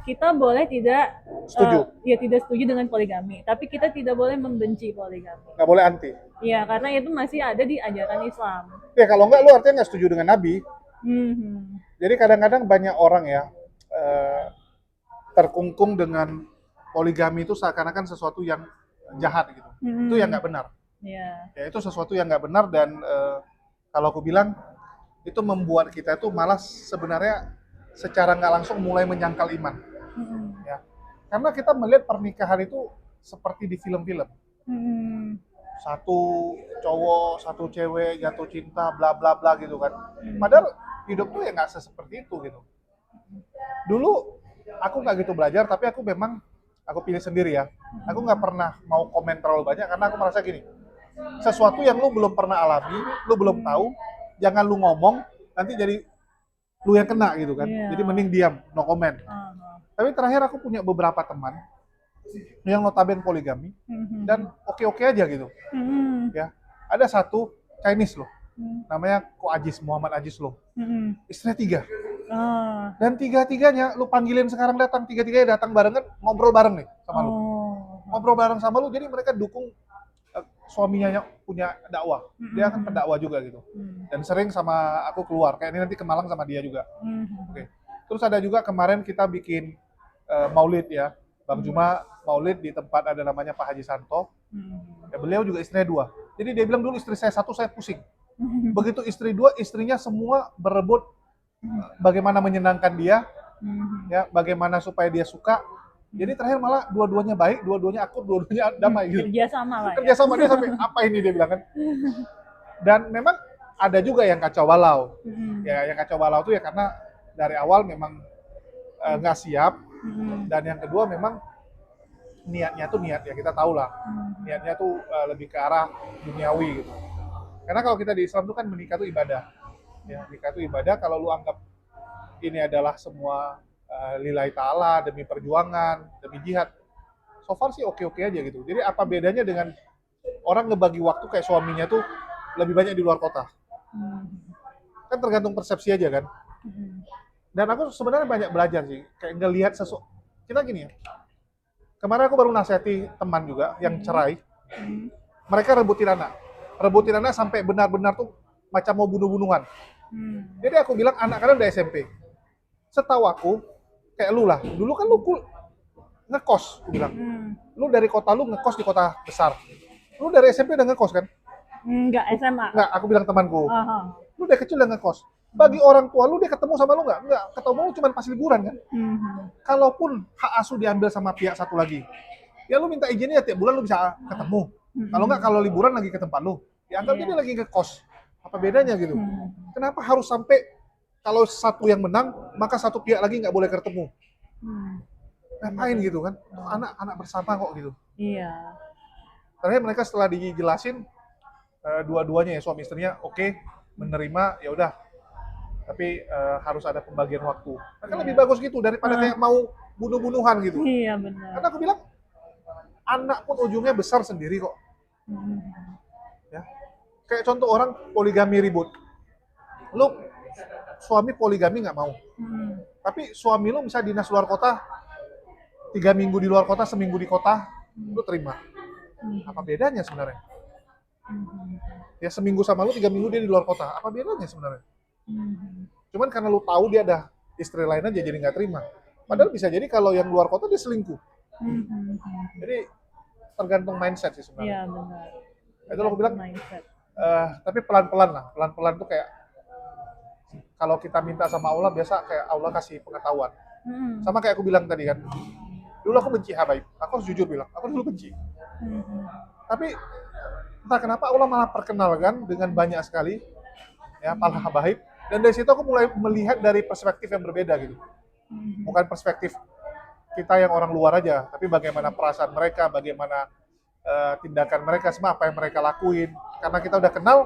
kita boleh tidak Setuju? ya tidak setuju dengan poligami, tapi kita tidak boleh membenci poligami. Nggak boleh anti? Iya, karena itu masih ada di ajaran Islam. Ya kalau nggak, lu artinya nggak setuju dengan Nabi. Hmm. Jadi kadang-kadang banyak orang ya terkungkung dengan poligami itu seakan-akan sesuatu yang jahat gitu. Itu yang nggak benar. Iya. Ya itu sesuatu yang nggak benar, dan kalau aku bilang itu membuat kita itu malah sebenarnya secara nggak langsung mulai menyangkal iman. Ya. Karena kita melihat pernikahan itu seperti di film-film. Satu cowok, satu cewek jatuh cinta, bla bla bla gitu kan. Padahal hidup tuh ya nggak seperti itu gitu. Dulu aku nggak gitu belajar, tapi aku memang aku pilih sendiri ya. Aku nggak pernah mau komen terlalu banyak karena aku merasa gini, sesuatu yang lu belum pernah alami, lu belum tahu, jangan lu ngomong, nanti jadi lu yang kena gitu kan. Iya. Jadi mending diam, no comment. Tapi terakhir aku punya beberapa teman yang notabene poligami dan oke-oke aja gitu. Ya, ada satu Chinese loh, namanya Ko Ajis, Muhammad Ajis loh. Istrinya 3. Dan 3-3-nya lu panggilin sekarang datang, 3-3-nya datang barengan, ngobrol bareng nih sama lu. Ngobrol bareng sama lu, jadi mereka dukung suaminya punya dakwah. Dia kan pendakwah juga gitu. Dan sering sama aku keluar, kayak ini nanti ke Malang sama dia juga. Oke. Terus ada juga kemarin kita bikin maulid ya. Bang Juma maulid di tempat ada namanya Pak Haji Santo. Ya, beliau juga istrinya 2. Jadi dia bilang dulu istri saya 1 saya pusing. Begitu istri 2, istrinya semua berebut bagaimana menyenangkan dia, ya, bagaimana supaya dia suka. Jadi terakhir malah dua-duanya baik, dua-duanya akur, dua-duanya damai gitu. Kerja sama lah Kerja ya. sama dia sampai apa ini dia bilang kan. Dan memang ada juga yang kacau balau. Ya, yang kacau balau itu ya karena dari awal memang nggak siap. Dan yang kedua memang niatnya tuh niat ya kita tahu lah. Niatnya tuh lebih ke arah duniawi gitu. Karena kalau kita di Islam tuh kan menikah tuh ibadah. Ya, nikah tuh ibadah. Kalau lu anggap ini adalah semua lillahi ta'ala, demi perjuangan, demi jihad, so far sih oke-oke aja gitu. Jadi apa bedanya dengan orang ngebagi waktu kayak suaminya tuh lebih banyak di luar kota? Kan tergantung persepsi aja kan. Dan aku sebenarnya banyak belajar sih, kayak ngelihat sesuatu. Kita gini ya, kemarin aku baru nasihati teman juga yang cerai, mereka rebutin anak sampai benar-benar tuh macam mau bunuh-bunuhan. Jadi aku bilang anak kalian udah SMP. Setahu aku, kayak lu lah, dulu kan lu ngekos, aku bilang. Lu dari kota lu ngekos di kota besar. Lu dari SMP udah ngekos kan? Enggak, SMA. Enggak, aku bilang temanku. Aha. Lu dari kecil udah ngekos. Bagi orang tua lu, dia ketemu sama lu nggak? Enggak, ketemu lu cuma pas liburan kan? Kalaupun hak asuh diambil sama pihak satu lagi, ya lu minta izinnya ya tiap bulan lu bisa ketemu. Kalau nggak, kalau liburan lagi ke tempat lu, ya anggap dia lagi ngekos. Apa bedanya gitu? Kenapa harus sampai kalau satu yang menang, maka satu pihak lagi nggak boleh ketemu? Ngapain gitu kan? Anak-anak bersama kok gitu. Iya. Terakhir mereka setelah dijelasin, dua-duanya ya suami istrinya oke, menerima ya udah. Tapi harus ada pembagian waktu. Kan lebih bagus gitu daripada kayak mau bunuh-bunuhan gitu. Iya benar. Karena aku bilang anak pun ujungnya besar sendiri kok. Ya. Kayak contoh orang poligami ribut. Lu suami poligami nggak mau. Tapi suami lu bisa dinas luar kota, 3 minggu di luar kota, seminggu di kota, lu terima. Apa bedanya sebenarnya? Ya seminggu sama lu, 3 minggu dia di luar kota. Apa bedanya sebenarnya? Cuman karena lu tahu dia ada istri lain aja jadi nggak terima. Padahal bisa jadi kalau yang luar kota dia selingkuh. Jadi tergantung mindset sih sebenarnya. Iya benar. Itu lo aku bilang. Mindset. Tapi pelan-pelan lah. Pelan-pelan tuh kayak kalau kita minta sama Allah biasa kayak Allah kasih pengetahuan. Sama kayak aku bilang tadi kan. Dulu aku benci habaib. Aku harus jujur bilang, aku dulu benci. Tapi entah kenapa Allah malah perkenalkan dengan banyak sekali ya para habaib. Dan dari situ aku mulai melihat dari perspektif yang berbeda gitu. Bukan perspektif kita yang orang luar aja, tapi bagaimana perasaan mereka, bagaimana tindakan mereka, semua apa yang mereka lakuin. Karena kita udah kenal,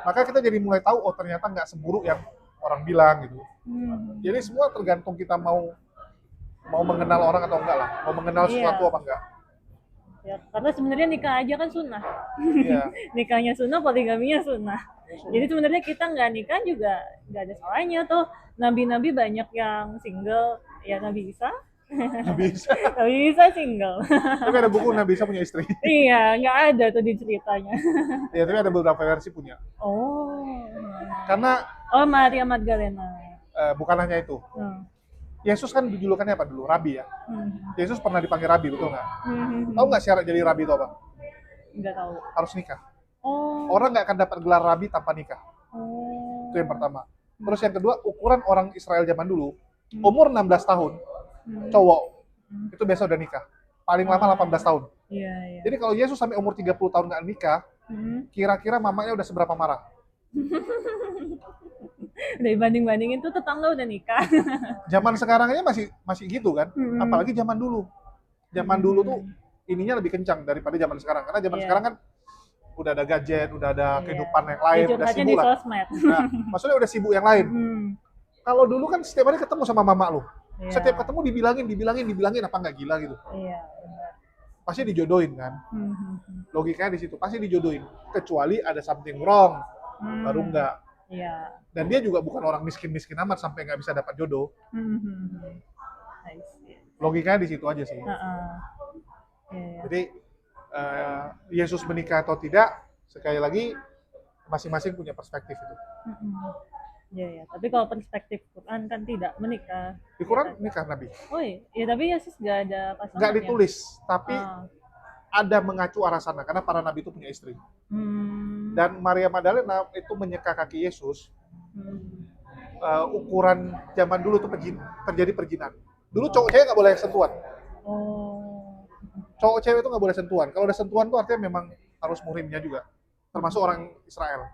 maka kita jadi mulai tahu, oh ternyata nggak seburuk yang orang bilang gitu. Jadi semua tergantung kita mau mengenal orang atau enggak lah, mau mengenal sesuatu apa enggak. Ya, karena sebenarnya nikah aja kan sunnah. Iya. Nikahnya sunnah, poligaminya sunnah. Jadi sebenarnya kita nggak nikah juga nggak ada salahnya tuh. Nabi-nabi banyak yang single, ya Nabi Isa. Nabi Isa. Nabi Isa single. Tapi ada buku Nabi Isa punya istri. Iya, nggak ada tuh di ceritanya. Iya, tapi ada beberapa versi punya. Oh. Karena Maria Magdalena. bukan hanya itu. Yesus kan julukannya apa dulu? Rabi ya. Yesus pernah dipanggil Rabi, betul nggak? Tahu nggak syarat jadi Rabi itu apa? Nggak tahu. Harus nikah. Oh. Orang nggak akan dapat gelar Rabi tanpa nikah. Itu yang pertama. Terus yang kedua, ukuran orang Israel zaman dulu, umur 16 tahun, cowok, itu biasa udah nikah. Paling lama 18 tahun. Iya. Jadi kalau Yesus sampai umur 30 tahun nggak nikah, kira-kira mamanya udah seberapa marah? Udah dibanding-bandingin tuh tetangga udah nikah. Zaman sekarang aja masih gitu kan, apalagi zaman dulu. Zaman dulu tuh ininya lebih kencang daripada zaman sekarang, karena zaman sekarang kan udah ada gadget, udah ada kehidupan yang lain, udah sibuk lah. Nah, maksudnya udah sibuk yang lain. Kalau dulu kan setiap hari ketemu sama mama lu, setiap ketemu dibilangin apa nggak gila gitu. Iya. Pasti dijodohin kan. Logikanya di situ, pasti dijodohin. Kecuali ada something wrong, baru enggak. Iya. Dan dia juga bukan orang miskin-miskin amat sampai nggak bisa dapat jodoh. Logikanya di situ aja sih. Jadi Yesus menikah atau tidak, sekali lagi masing-masing punya perspektif itu. Iya. Tapi kalau perspektif Quran kan tidak menikah. Di Quran nikah Nabi. Oh iya, tapi Yesus nggak ada pasangan. Nggak ditulis, tapi ada mengacu arah sana karena para nabi itu punya istri. Dan Maria Magdalena itu menyeka kaki Yesus. Ukuran zaman dulu tuh terjadi perjinan. Dulu cowok cewek nggak boleh sentuhan. Oh. Cowok cewek itu nggak boleh sentuhan. Kalau ada sentuhan tuh artinya memang harus muhrimnya juga, termasuk orang Israel.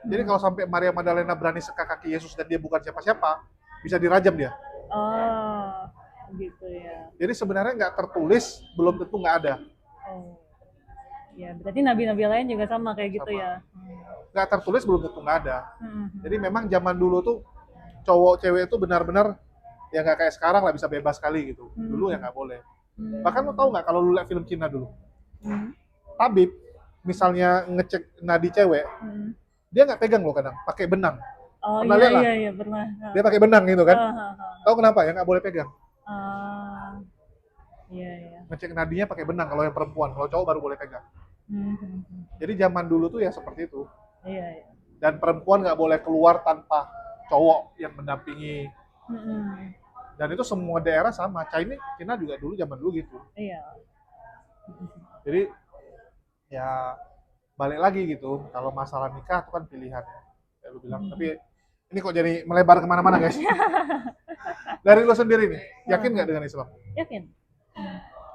Jadi kalau sampai Maria Magdalena berani sekak kaki Yesus dan dia bukan siapa-siapa, bisa dirajam dia. Oh, gitu ya. Jadi sebenarnya nggak tertulis, belum tentu nggak ada. Oh. Ya, berarti nabi-nabi lain juga sama kayak gitu Sama. ya. Nggak tertulis belum tentu nggak ada. Hmm. Jadi memang zaman dulu tuh cowok cewek itu benar-benar ya nggak kayak sekarang lah bisa bebas sekali gitu. Dulu ya nggak boleh. Bahkan lo tau nggak kalau lu lihat film Cina dulu, tabib misalnya ngecek nadi cewek, dia nggak pegang loh kadang, pakai benang. Oh Pernah iya lihat lah? iya iya pernah. Dia pakai benang gitu kan. Ah. Tahu kenapa ya nggak boleh pegang? Ah, iya iya. Ngecek nadinya pakai benang kalau yang perempuan, kalau cowok baru boleh pegang. Hmm. Jadi zaman dulu tuh ya seperti itu. Iya iya. Dan perempuan nggak boleh keluar tanpa cowok yang mendampingi. Dan itu semua daerah sama. China juga dulu zaman dulu gitu. Iya. Jadi ya balik lagi gitu. Kalau masalah nikah itu kan pilihan. Kayak lu bilang. Tapi ini kok jadi melebar kemana-mana guys. Dari lu sendiri nih, yakin nggak dengan Islam? Yakin?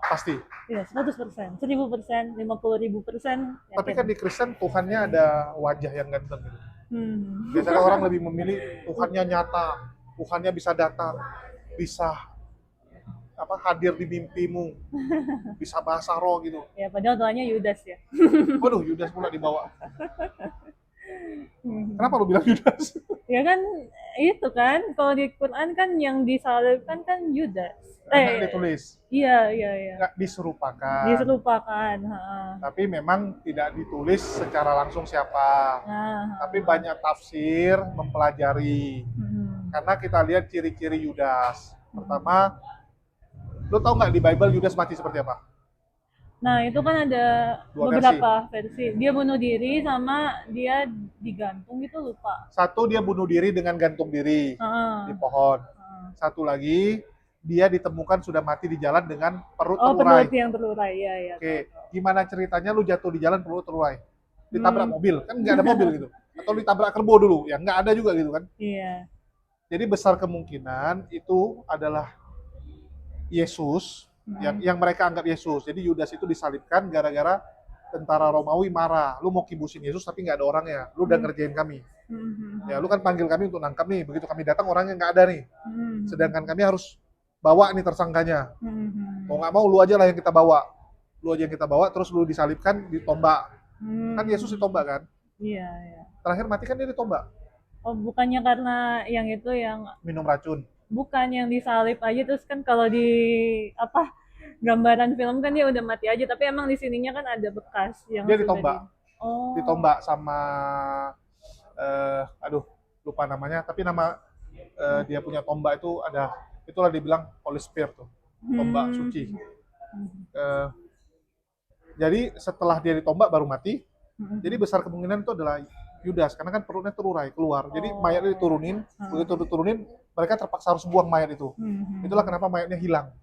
Pasti. Iya, 100%, 1000%, 50.000%. Tapi kan di Kristen Tuhannya ada wajah yang ganteng gitu. Hmm. Biasanya orang lebih memilih Tuhannya nyata, Tuhannya bisa datang, bisa hadir di mimpimu, bisa bahasa roh gitu. Ya, padahal doanya Yudas ya. Waduh, Yudas pula dibawa. Kenapa lu bilang Yudas? Ya kan, itu kan, kalau di Quran kan yang disalibkan kan Yudas. Nggak ditulis, Iya, iya, iya. nggak diserupakan. Diserupakan. Tapi memang tidak ditulis secara langsung siapa. Tapi banyak tafsir mempelajari. Karena kita lihat ciri-ciri Yudas. Pertama, lo tau nggak di Bible Yudas mati seperti apa? Nah, itu kan ada beberapa versi. Dia bunuh diri sama dia digantung gitu, lupa. Satu, dia bunuh diri dengan gantung diri di pohon. Satu lagi, dia ditemukan sudah mati di jalan dengan perut terurai. Perut yang terurai, ya. Oke, gimana ceritanya lu jatuh di jalan perut terurai? Ditabrak mobil, kan nggak ada mobil gitu. Atau ditabrak kerbau dulu, ya nggak ada juga gitu kan. Iya. Jadi besar kemungkinan itu adalah Yesus, yang mereka anggap Yesus. Jadi Yudas itu disalibkan gara-gara tentara Romawi marah. Lu mau kibusin Yesus tapi nggak ada orangnya. Lu udah ngerjain kami. Ya lu kan panggil kami untuk nangkap nih. Begitu kami datang orangnya nggak ada nih. Sedangkan kami harus bawa nih tersangkanya. Mau nggak mau lu aja lah yang kita bawa. Lu aja yang kita bawa terus lu disalibkan, ditombak. Kan Yesus ditombak kan? Iya. Terakhir mati kan dia ditombak. Oh, bukannya karena yang itu yang minum racun. Bukan yang disalib aja terus kan kalau di gambaran film kan dia udah mati aja, tapi emang di sininya kan ada bekas yang dia ditombak. Ditombak sama lupa namanya, tapi nama dia punya tombak itu ada, itulah dibilang Holy Spirit tuh, tombak suci. Jadi setelah dia ditombak baru mati. Jadi besar kemungkinan itu adalah Yudas, karena kan perutnya terurai keluar. Jadi mayatnya diturunin, begitu diturunin mereka terpaksa harus buang mayat itu. Itulah kenapa mayatnya hilang.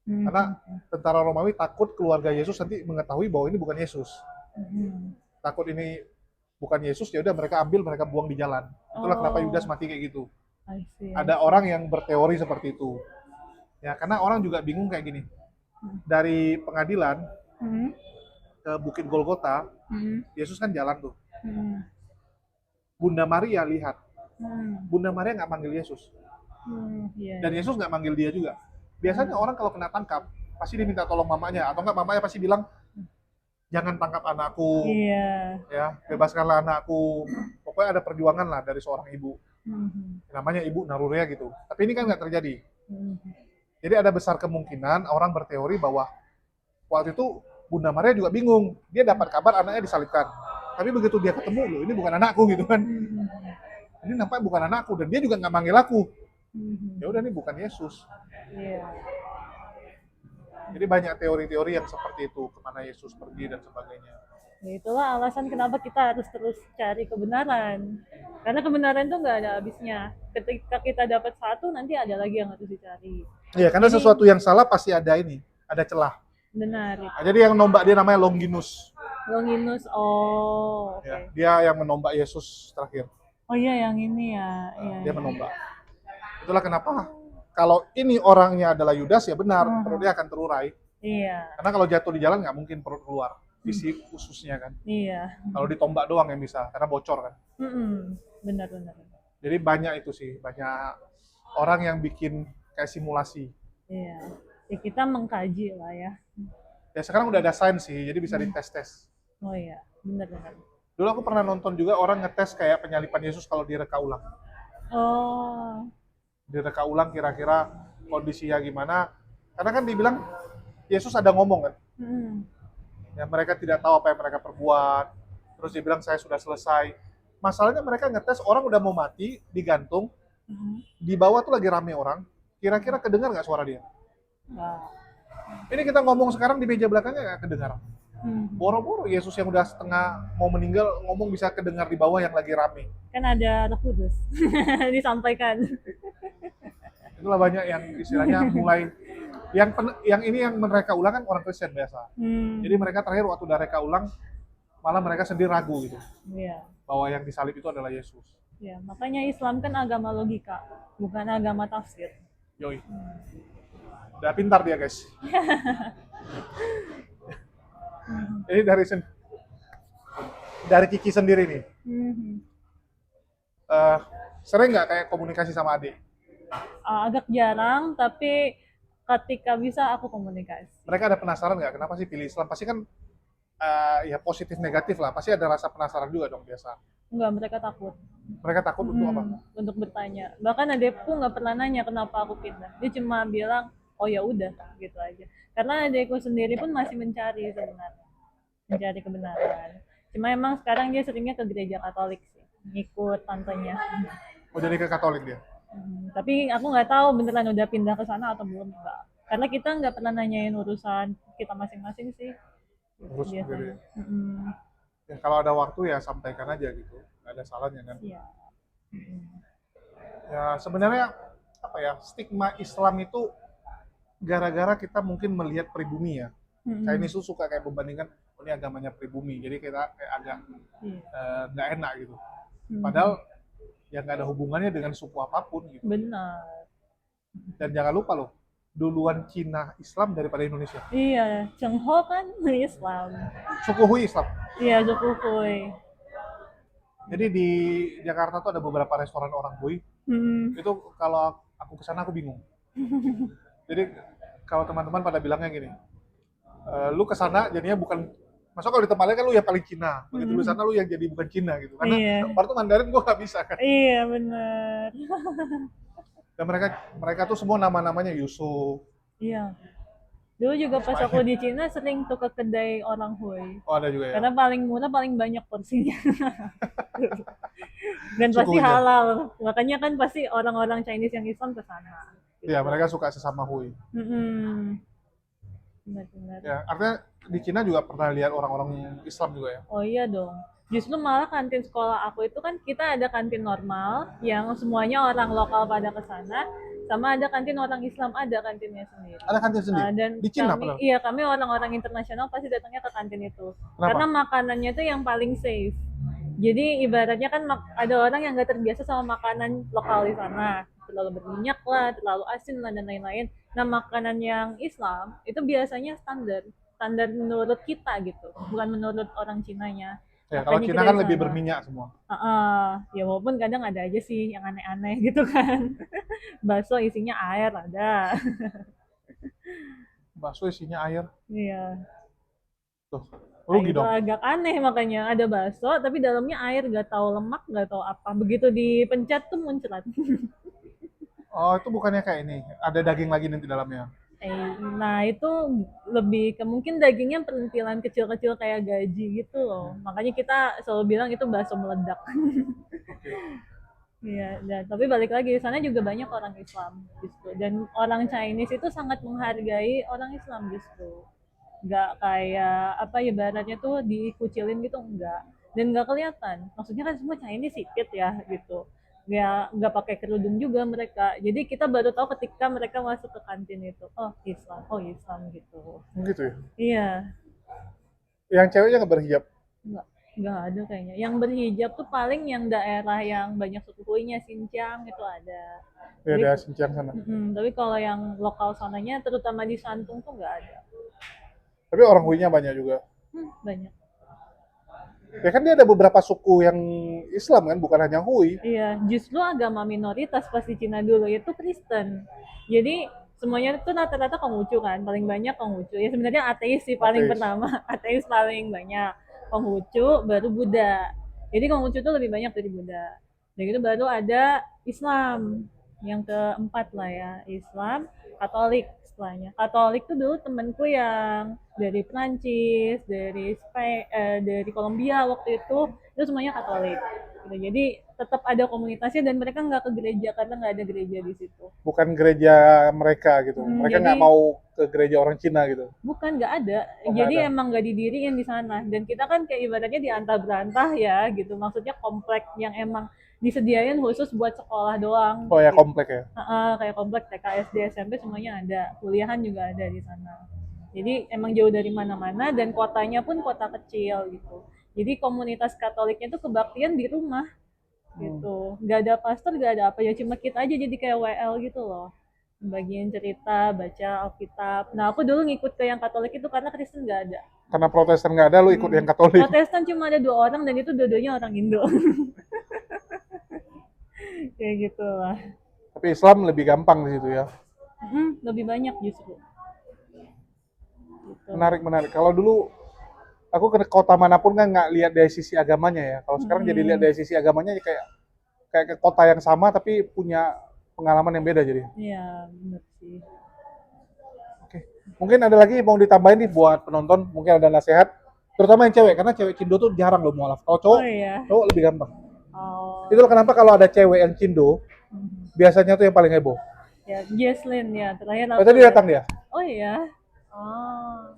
Karena tentara Romawi takut keluarga Yesus nanti mengetahui bahwa ini bukan Yesus. Takut ini bukan Yesus, ya udah mereka ambil, mereka buang di jalan. Itulah kenapa Yudas mati kayak gitu. Ada orang yang berteori seperti itu. Ya, karena orang juga bingung kayak gini. Dari pengadilan ke Bukit Golgota, Yesus kan jalan tuh. Bunda Maria lihat. Bunda Maria nggak manggil Yesus. Dan Yesus nggak manggil dia juga. Biasanya orang kalau kena tangkap, pasti diminta tolong mamanya. Atau nggak mamanya pasti bilang, jangan tangkap anakku. Ya, bebaskanlah anakku. Pokoknya ada perjuangan lah dari seorang ibu. Namanya Ibu Narurea gitu. Tapi ini kan nggak terjadi. Jadi ada besar kemungkinan orang berteori bahwa waktu itu Bunda Maria juga bingung. Dia dapat kabar anaknya disalibkan. Tapi begitu dia ketemu, loh ini bukan anakku gitu kan. Ini nampaknya bukan anakku, dan dia juga nggak manggil aku. Ya udah, ini bukan Yesus. Jadi banyak teori-teori yang seperti itu, kemana Yesus pergi dan sebagainya. Ya, itulah alasan kenapa kita harus terus cari kebenaran. Karena kebenaran itu nggak ada habisnya. Ketika kita dapat satu, nanti ada lagi yang harus dicari. Iya, karena sesuatu yang salah pasti ada ada celah. Benar. Jadi yang nombak dia namanya Longinus. Longinus, oke. Ya, dia yang menombak Yesus terakhir. Oh iya, yang ini ya. Dia menombak. Itulah kenapa kalau ini orangnya adalah Yudas ya benar, Mhm. perutnya akan terurai. Iya. Karena kalau jatuh di jalan nggak mungkin perut keluar, isi ususnya kan. Iya. Kalau ditombak doang yang bisa, karena bocor kan. Benar benar. Jadi banyak itu sih, banyak orang yang bikin kayak simulasi. Iya. Ya kita mengkaji lah ya. Ya sekarang udah ada sains sih, jadi bisa dites-tes. Oh iya, benar benar. Dulu aku pernah nonton juga orang ngetes kayak penyalipan Yesus kalau direka ulang. Oh. Direka ulang kira-kira kondisinya gimana. Karena kan dibilang Yesus ada ngomong kan. Mm. Ya mereka tidak tahu apa yang mereka perbuat. Terus dibilang saya sudah selesai. Masalahnya mereka ngetes orang udah mau mati, digantung. Di bawah tuh lagi rame orang. Kira-kira kedengar nggak suara dia? Wow. Ini kita ngomong sekarang di meja belakangnya nggak kedengar. Boro-boro Yesus yang udah setengah mau meninggal ngomong bisa kedengar di bawah yang lagi rame. Kan ada Roh Kudus disampaikan. Itulah banyak yang istilahnya mulai yang ini yang mereka ulang kan orang Kristen biasa. Jadi mereka terakhir waktu udah reka ulang malah mereka sendiri ragu gitu. Iya. Bahwa yang disalib itu adalah Yesus. Ya, makanya Islam kan agama logika, bukan agama tafsir. Yoi. Udah pintar dia guys. Jadi dari Kiki sendiri nih, sering nggak kayak komunikasi sama adik? Agak jarang, tapi ketika bisa aku komunikasi. Mereka ada penasaran nggak kenapa sih pilih Islam? Pasti kan ya positif negatif lah. Pasti ada rasa penasaran juga dong biasa. Enggak, mereka takut. Mereka takut untuk apa? Untuk bertanya. Bahkan adekku nggak pernah nanya kenapa aku pindah. Dia cuma bilang, oh ya udah, gitu aja. Karena adekku sendiri pun masih mencari sebenarnya, mencari kebenaran. Cuma emang sekarang dia seringnya ke gereja Katolik sih, ngikut tantenya. Oh jadi ke Katolik dia? Tapi aku nggak tahu beneran udah pindah ke sana atau belum, enggak. Karena kita nggak pernah nanyain urusan kita masing-masing sih. Terus Biasanya. ya, kalau ada waktu ya sampaikan aja gitu, nggak ada salahnya kan. Iya. Ya sebenarnya apa ya, stigma Islam itu gara-gara kita mungkin melihat pribumi ya. Chinese tuh suka kayak membandingkan, oh ini agamanya pribumi, jadi kita kayak agak nggak enak gitu. Padahal ya nggak ada hubungannya dengan suku apapun gitu. Benar. Dan jangan lupa loh, duluan Cina Islam daripada Indonesia. Iya, Chengho kan Islam. Suku Hui Islam. Iya, suku Hui. Jadi di Jakarta tuh ada beberapa restoran orang Hui. Itu kalau aku kesana aku bingung. Jadi kalau teman-teman pada bilangnya gini, lu kesana jadinya bukan, maksudnya kalau di tempatnya kan lu yang paling Cina, begitu lu sana lu yang jadi bukan Cina gitu. Karena part tuh Mandarin gua nggak bisa kan. Iya benar. Dan mereka tuh semua nama-namanya Yusuf. Iya. Dulu juga pas aku di Cina sering tuh ke kedai orang Hui. Oh ada juga ya. Karena paling murah, paling banyak porsinya. Dan pasti halal. Makanya kan pasti orang-orang Chinese yang Islam ke sana. Iya, mereka suka sesama Hui. Benar-benar. Ya, artinya di Cina juga pernah lihat orang-orang Islam juga ya? Oh iya dong. Justru malah kantin sekolah aku itu kan kita ada kantin normal yang semuanya orang lokal pada ke sana, sama ada kantin orang Islam, ada kantinnya sendiri. Ada kantin sendiri? Dan di Cina kami, iya kami orang-orang internasional pasti datangnya ke kantin itu. Kenapa? Karena makanannya itu yang paling safe. Jadi ibaratnya kan ada orang yang nggak terbiasa sama makanan lokal di sana, terlalu berminyak lah, terlalu asin lah dan lain-lain. Nah makanan yang Islam itu biasanya standar menurut kita gitu, bukan menurut orang Cinanya. Ya, kalau Cina kan lebih berminyak semua. Ya walaupun kadang ada aja sih yang aneh-aneh gitu kan. Bakso isinya air ada. Bakso isinya air. Iya. Tuh, rugi dong. Agak aneh makanya ada bakso tapi dalamnya air, nggak tahu lemak, nggak tahu apa. Begitu dipencet tuh muncrat. Oh itu bukannya kayak ini, ada daging lagi nanti dalamnya? Nah itu lebih ke mungkin dagingnya perintilan kecil-kecil kayak gaji gitu loh. Makanya kita selalu bilang itu bakso meledak. Iya, tapi balik lagi di sana juga banyak orang Islam justru. Dan orang Chinese itu sangat menghargai orang Islam justru. Nggak kayak apa ya, ibaratnya tuh dikucilin gitu, enggak. Dan nggak kelihatan. Maksudnya kan semua Chinese sikit ya gitu. Nggak pakai kerudung juga mereka. Jadi kita baru tahu ketika mereka masuk ke kantin itu, oh Islam gitu. Gitu ya? Iya. Yang ceweknya nggak berhijab? Enggak. nggak ada kayaknya. Yang berhijab tuh paling yang daerah yang banyak suku Huinya, Xinjiang itu ada. Ya Tapi, ada Xinjiang sana. tapi kalau yang lokal sananya, terutama di Santung tuh nggak ada. Tapi orang Hui-nya banyak juga. Banyak. Ya kan dia ada beberapa suku yang Islam kan, bukan hanya Hui. Iya, justru agama minoritas pas di Cina dulu itu Kristen. Jadi semuanya itu rata-rata Konghucu kan, paling banyak Konghucu. Ya sebenarnya ateis sih paling Ateis. pertama, ateis paling banyak. Konghucu baru Buddha. Jadi Konghucu itu lebih banyak dari Buddha. Dan itu baru ada Islam yang keempat lah ya, Islam, Katolik istilahnya. Katolik tuh dulu temenku yang dari Prancis, dari Kolombia waktu itu semuanya Katolik. Gitu. Jadi tetap ada komunitasnya dan mereka nggak ke gereja karena nggak ada gereja di situ. Bukan gereja mereka gitu. Mereka Jadi nggak mau ke gereja orang Cina gitu. bukan nggak ada. Oh nggak ada. Jadi emang nggak didiriin di sana. Dan kita kan kayak ibaratnya di antah berantah ya gitu. Maksudnya komplek yang emang disediain khusus buat sekolah doang. Oh ya Gitu. komplek ya. Kayak komplek TK, SD, SMP semuanya ada. Kuliahan juga ada di sana. Jadi emang jauh dari mana-mana dan kotanya pun kota kecil gitu. Jadi komunitas Katoliknya tuh kebaktian di rumah gitu. Nggak ada pastor, nggak ada apa ya, cuma kita aja jadi kayak WL gitu loh. Bagian cerita, baca Alkitab. Nah aku dulu ngikut ke yang Katolik itu karena Kristen nggak ada. Karena Protestan nggak ada, lu ikut yang Katolik. Protestan cuma ada 2 orang dan itu dua-duanya orang Indo. Kayak gitu lah. Tapi Islam lebih gampang di situ ya. Lebih banyak justru. Gitu. Menarik, menarik. Kalau dulu aku ke kota manapun kan nggak lihat dari sisi agamanya ya. Kalau sekarang jadi lihat dari sisi agamanya kayak kayak ke kota yang sama tapi punya pengalaman yang beda jadi. Iya, bener sih. Oke. Mungkin ada lagi mau ditambahin nih buat penonton, mungkin ada nasihat, terutama yang cewek karena cewek Cindo tuh jarang loh mualaf. Kalau cowok, Oh iya. cowok lebih gampang. Oh. Itulah kenapa kalau ada cewek yang Cindo, biasanya tuh yang paling heboh. Ya, Jesslyn ya, terakhir Oh, tadi datang dia. Oh iya. Oh.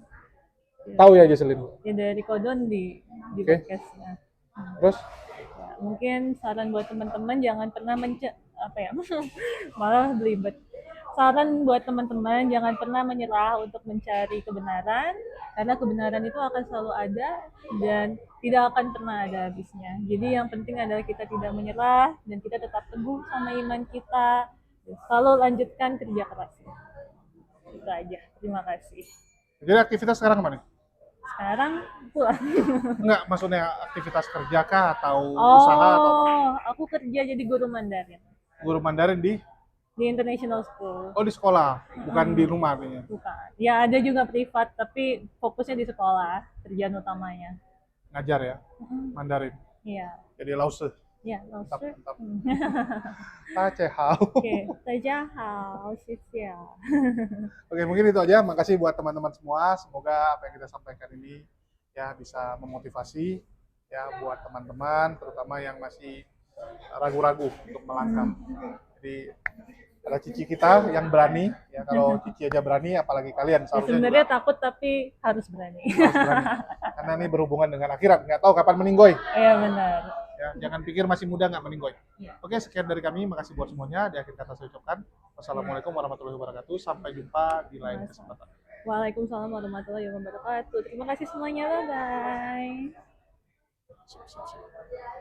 Ya. Tahu ya Jesselyn. Ya dari Kodon di Oke. podcastnya. Terus Ya, mungkin saran buat teman-teman jangan pernah apa ya malah belibet. Saran buat teman-teman jangan pernah menyerah untuk mencari kebenaran karena kebenaran itu akan selalu ada dan tidak akan pernah ada habisnya. Jadi yang penting adalah kita tidak menyerah dan kita tetap teguh sama iman kita. Selalu lanjutkan kerja keras. Itu aja. Terima kasih. jadi aktivitas sekarang apa nih? Sekarang pulang. Enggak, maksudnya aktivitas kerja kah atau usaha atau apa? Aku kerja jadi guru Mandarin Guru Mandarin di International School. di sekolah, bukan di rumah artinya. Bukan. Ya ada juga privat, tapi fokusnya di sekolah, kerjaan utamanya. Ngajar ya, Mandarin. Iya. Jadi lause. Ya, Mantap, langsung. mantap. Hao. Oke, 大家好，谢谢。 Oke, mungkin itu aja. Makasih buat teman-teman semua. Semoga apa yang kita sampaikan ini ya bisa memotivasi ya buat teman-teman, terutama yang masih ragu-ragu untuk melangkah. Jadi ada Cici kita yang berani. Ya kalau Cici aja berani, apalagi kalian Ya, seharusnya sebenarnya juga takut tapi harus berani. harus berani. Karena ini berhubungan dengan akhirat. Nggak tahu kapan meninggoy. Iya benar. Ya, jangan pikir masih muda nggak meninggoy. Ya. Oke, sekian dari kami. Makasih buat semuanya. Di akhir kata saya ucapkan wassalamualaikum warahmatullahi wabarakatuh. Sampai jumpa di lain kesempatan. Waalaikumsalam warahmatullahi wabarakatuh. Terima kasih semuanya. Bye bye.